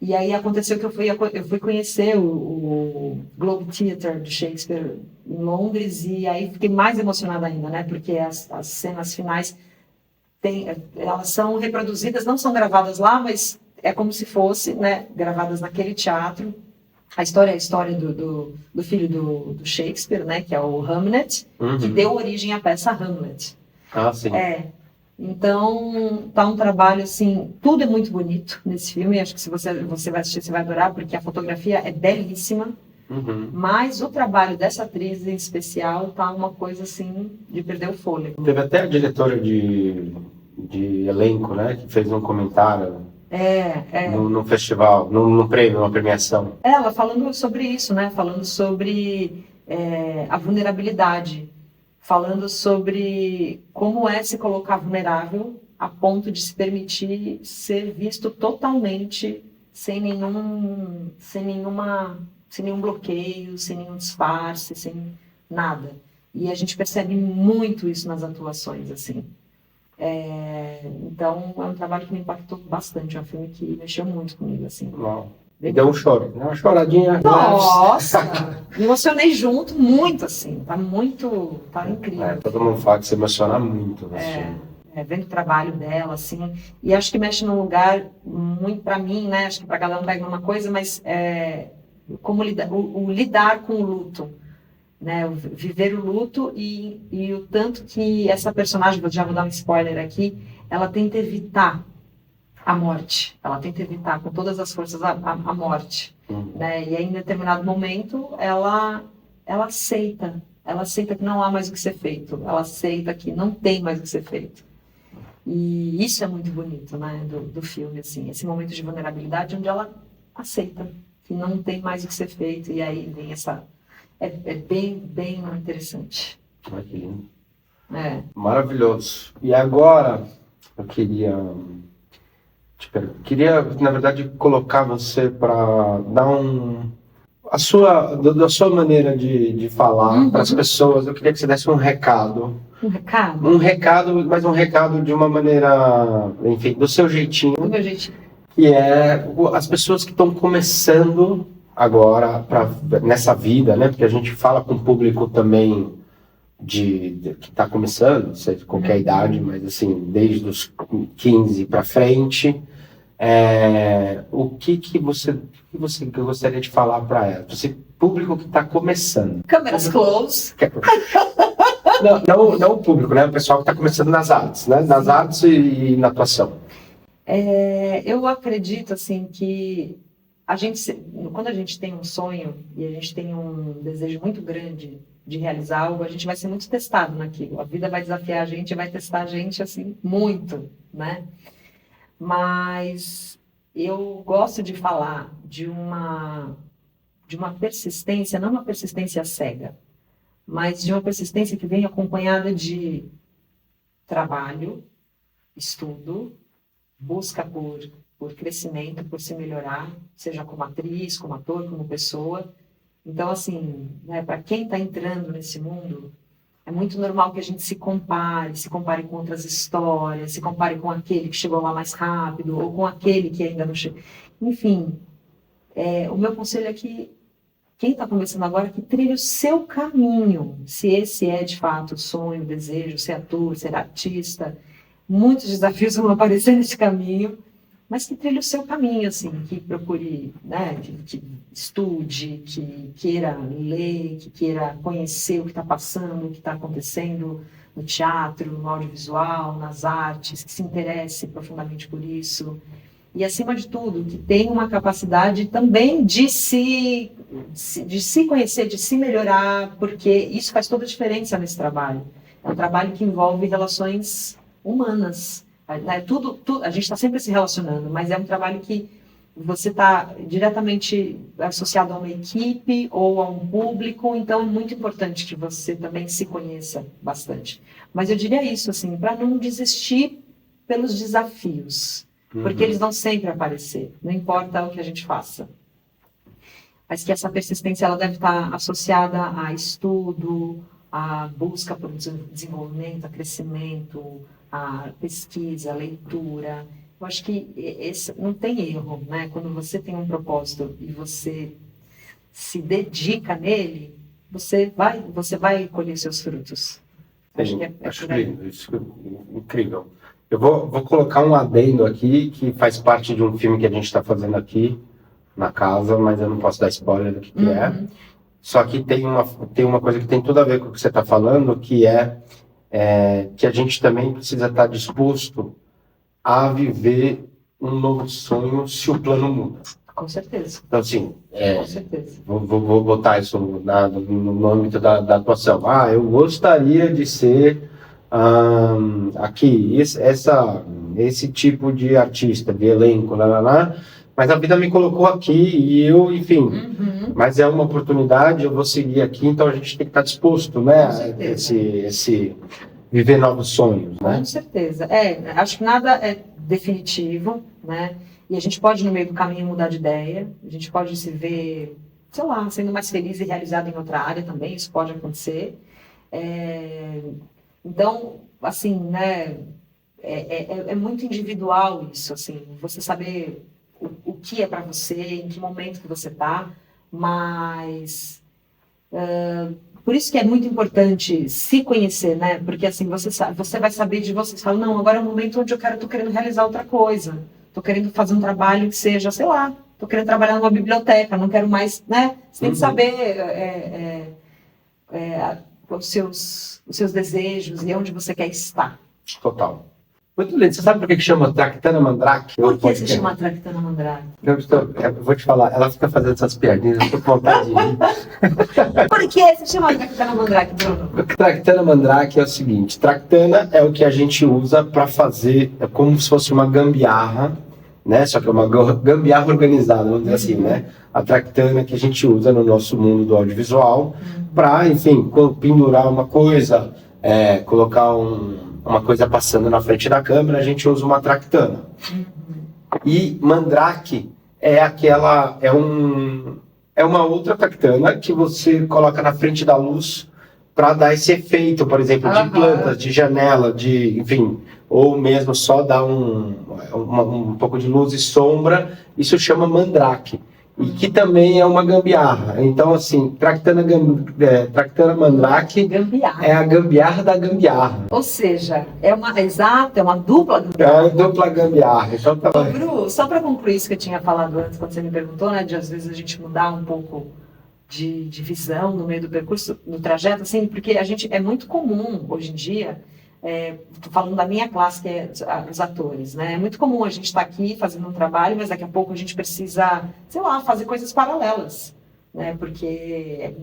e aí aconteceu que eu fui conhecer o Globe Theatre de Shakespeare em Londres, e aí fiquei mais emocionada ainda, né? Porque as cenas finais elas são reproduzidas, não são gravadas lá, mas é como se fosse, né, gravadas naquele teatro. A história é a história do filho do Shakespeare, né? Que é o Hamlet, que deu origem à peça Hamlet. Ah, sim. Então, tá um trabalho, assim, tudo é muito bonito nesse filme, acho que se você vai assistir, você vai adorar, porque a fotografia é belíssima, mas o trabalho dessa atriz em especial tá uma coisa, assim, de perder o fôlego. Teve até a diretora de elenco, né, que fez um comentário no festival, no prêmio, numa premiação. Ela falando sobre isso, né, falando sobre a vulnerabilidade, falando sobre como é se colocar vulnerável a ponto de se permitir ser visto totalmente sem nenhum bloqueio, sem nenhum disfarce, sem nada. E a gente percebe muito isso nas atuações, assim. Então, é um trabalho que me impactou bastante, é um filme que mexeu muito comigo, assim. Uau. E deu um choro, uma choradinha. Nossa! Me emocionei junto, muito, assim. Tá incrível. Todo mundo fala que se emociona muito nesse filme. Vendo o trabalho dela, assim. E acho que mexe num lugar muito, pra mim, né? Acho que pra cada um pega uma coisa, mas como lidar com o luto. Né? Viver o luto e o tanto que essa personagem, já vou dar um spoiler aqui, ela tenta evitar a morte, ela tenta evitar com todas as forças a morte, né? E aí, em determinado momento ela aceita que não há mais o que ser feito, ela aceita que não tem mais o que ser feito, e isso é muito bonito, né, do filme, assim, esse momento de vulnerabilidade onde ela aceita que não tem mais o que ser feito, e aí vem essa bem, bem interessante. Ai, que lindo. É. Maravilhoso. E agora, eu queria, na verdade, colocar você para dar da sua maneira de falar para as pessoas. Eu queria que você desse um recado. Um recado? Um recado, mas um recado de uma maneira, enfim, do seu jeitinho. Do meu jeitinho. Que é as pessoas que estão começando agora nessa vida, né? Porque a gente fala com o público também que está começando, seja qualquer idade, mas assim, desde os 15 para frente. O que você gostaria de falar para ela? Esse público que está começando. Câmeras close. Não o público, né? O pessoal que está começando nas artes, né? Nas artes e na atuação. Eu acredito assim que quando a gente tem um sonho e a gente tem um desejo muito grande de realizar algo, a gente vai ser muito testado naquilo. A vida vai desafiar a gente, vai testar a gente assim muito, né? Mas eu gosto de falar de uma persistência, não uma persistência cega, mas de uma persistência que vem acompanhada de trabalho, estudo, busca por crescimento, por se melhorar, seja como atriz, como ator, como pessoa. Então, assim, né, para quem está entrando nesse mundo, é muito normal que a gente se compare com outras histórias, se compare com aquele que chegou lá mais rápido, ou com aquele que ainda não chegou. Enfim, o meu conselho é que quem está começando agora, que trilhe o seu caminho, se esse é de fato o sonho, o desejo, ser ator, ser artista. Muitos desafios vão aparecer nesse caminho, mas que trilhe o seu caminho, assim, que procure, né, que estude, que queira ler, que queira conhecer o que está passando, o que está acontecendo no teatro, no audiovisual, nas artes, que se interesse profundamente por isso. E, acima de tudo, que tenha uma capacidade também de se conhecer, de se melhorar, porque isso faz toda a diferença nesse trabalho. É um trabalho que envolve relações humanas. A gente está sempre se relacionando, mas é um trabalho que você está diretamente associado a uma equipe ou a um público, então é muito importante que você também se conheça bastante. Mas eu diria isso, assim, para não desistir pelos desafios, porque eles vão sempre aparecer, não importa o que a gente faça. Mas que essa persistência ela deve estar associada a estudo, a busca por desenvolvimento, a crescimento, a pesquisa, a leitura. Eu acho que não tem erro, né? Quando você tem um propósito e você se dedica nele, você vai colher seus frutos. Acho incrível. Eu vou colocar um adendo aqui que faz parte de um filme que a gente está fazendo aqui na casa, mas eu não posso dar spoiler do que é. Só que tem uma coisa que tem tudo a ver com o que você está falando, que que a gente também precisa estar disposto a viver um novo sonho se o plano muda. Com certeza. Então, assim, com certeza. Vou botar isso no âmbito da atuação. Eu gostaria de ser aqui, esse tipo de artista, de elenco, mas a vida me colocou aqui e eu, enfim, mas é uma oportunidade, eu vou seguir aqui, então a gente tem que estar disposto, né, esse viver novos sonhos, né? Com certeza. Acho que nada é definitivo, né, e a gente pode no meio do caminho mudar de ideia, a gente pode se ver, sei lá, sendo mais feliz e realizado em outra área também, isso pode acontecer. Então, assim, né, é muito individual isso, assim, você saber o que é para você, em que momento que você está, mas por isso que é muito importante se conhecer, né? Porque assim, você vai saber de você fala, não, agora é o momento onde estou querendo realizar outra coisa, estou querendo fazer um trabalho que seja, sei lá, estou querendo trabalhar numa biblioteca, não quero mais, né? Você tem que saber os seus desejos e onde você quer estar. Total. Muito lindo. Você sabe por que chama Tractana Mandrake? Por que se chama Tractana Mandrake? Eu vou te falar, ela fica fazendo essas piadinhas, eu tô com vontade de rir. Por que se chama Tractana Mandrake, Bruno? Tractana Mandrake é o seguinte, Tractana é o que a gente usa para fazer, é como se fosse uma gambiarra, né? Só que é uma gambiarra organizada, vamos dizer assim, né? A Tractana que a gente usa no nosso mundo do audiovisual para, enfim, pendurar uma coisa, colocar uma coisa passando na frente da câmera, a gente usa uma tractana. E mandrake é uma outra tractana que você coloca na frente da luz para dar esse efeito, por exemplo, de plantas, de janela, enfim, ou mesmo só dar um pouco de luz e sombra. Isso chama mandrake. E que também é uma gambiarra. Então, assim, tractana mandrake Gambiarra. é a gambiarra da gambiarra. Ou seja, é uma dupla É gambiarra. a dupla gambiarra. Então, tá Ô, Bru, só para concluir isso que eu tinha falado antes, quando você me perguntou, né, de às vezes a gente mudar um pouco de visão no meio do percurso, no trajeto, assim, porque é muito comum hoje em dia, tô falando da minha classe, que é os atores, né? É muito comum a gente estar aqui fazendo um trabalho, mas daqui a pouco a gente precisa, sei lá, fazer coisas paralelas, né? Porque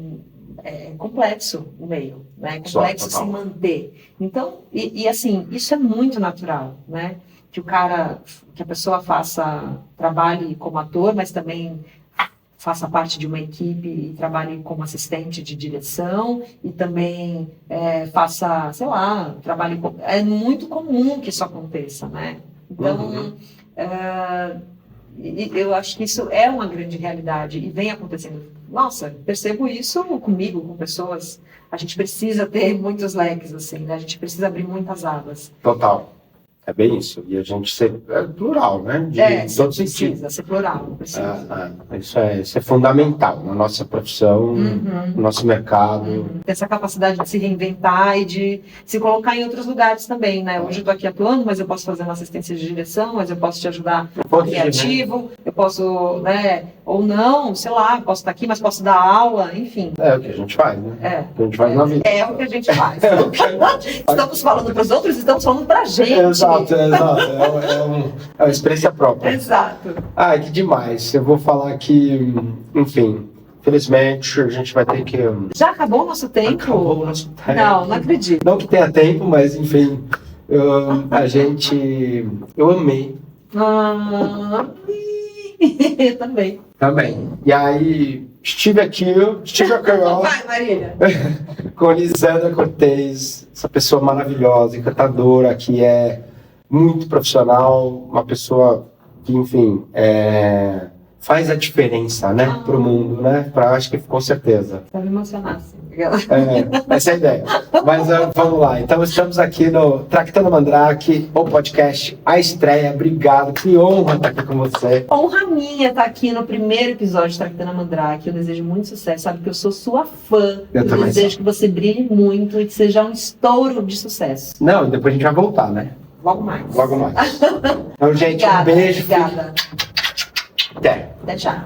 é complexo o meio, né? É complexo se manter. Então, e assim, isso é muito natural, né? Que a pessoa trabalhe como ator, mas também faça parte de uma equipe e trabalhe como assistente de direção e também faça, sei lá, trabalhe com... É muito comum que isso aconteça, né? Então, eu acho que isso é uma grande realidade e vem acontecendo. Nossa, percebo isso comigo, com pessoas. A gente precisa ter muitos leques, assim, né? A gente precisa abrir muitas abas. Total. É bem isso. E a gente é plural, né? Precisa ser plural. Isso é fundamental na nossa profissão, no nosso mercado. Essa capacidade de se reinventar e de se colocar em outros lugares também, né? Hoje eu estou aqui atuando, mas eu posso fazer uma assistência de direção, mas eu posso te ajudar no criativo, eu posso, né? Ou não, sei lá, posso estar aqui, mas posso dar aula, enfim. É o que a gente faz, né? O que a gente faz na vida. É o que a gente faz. Estamos falando para os outros, estamos falando para a gente. Exato. É uma experiência própria. Exato. Ai, que demais. Eu vou falar que, enfim, felizmente a gente vai ter que... Já acabou o nosso tempo? Acabou o nosso tempo. Não acredito. Não que tenha tempo, mas enfim, eu amei. Também. Também. E aí, estive aqui, ó. Vai, Marília. Com Lisandra Cortez, essa pessoa maravilhosa, encantadora, que é muito profissional, uma pessoa que, enfim, faz a diferença, né, pro mundo, né? Acho que com certeza. Vai me emocionar, sim. Essa é a ideia. Mas vamos lá. Então, estamos aqui no Tractana Mandrake, o podcast, a estreia. Obrigado, que honra estar aqui com você. Honra minha estar aqui no primeiro episódio de Tractana Mandrake. Eu desejo muito sucesso. Sabe que eu sou sua fã. Eu desejo que você brilhe muito e que seja um estouro de sucesso. Não, e depois a gente vai voltar, né? Logo mais. Logo mais. Então, gente, Obrigada, um beijo. Obrigada. Até. Até já.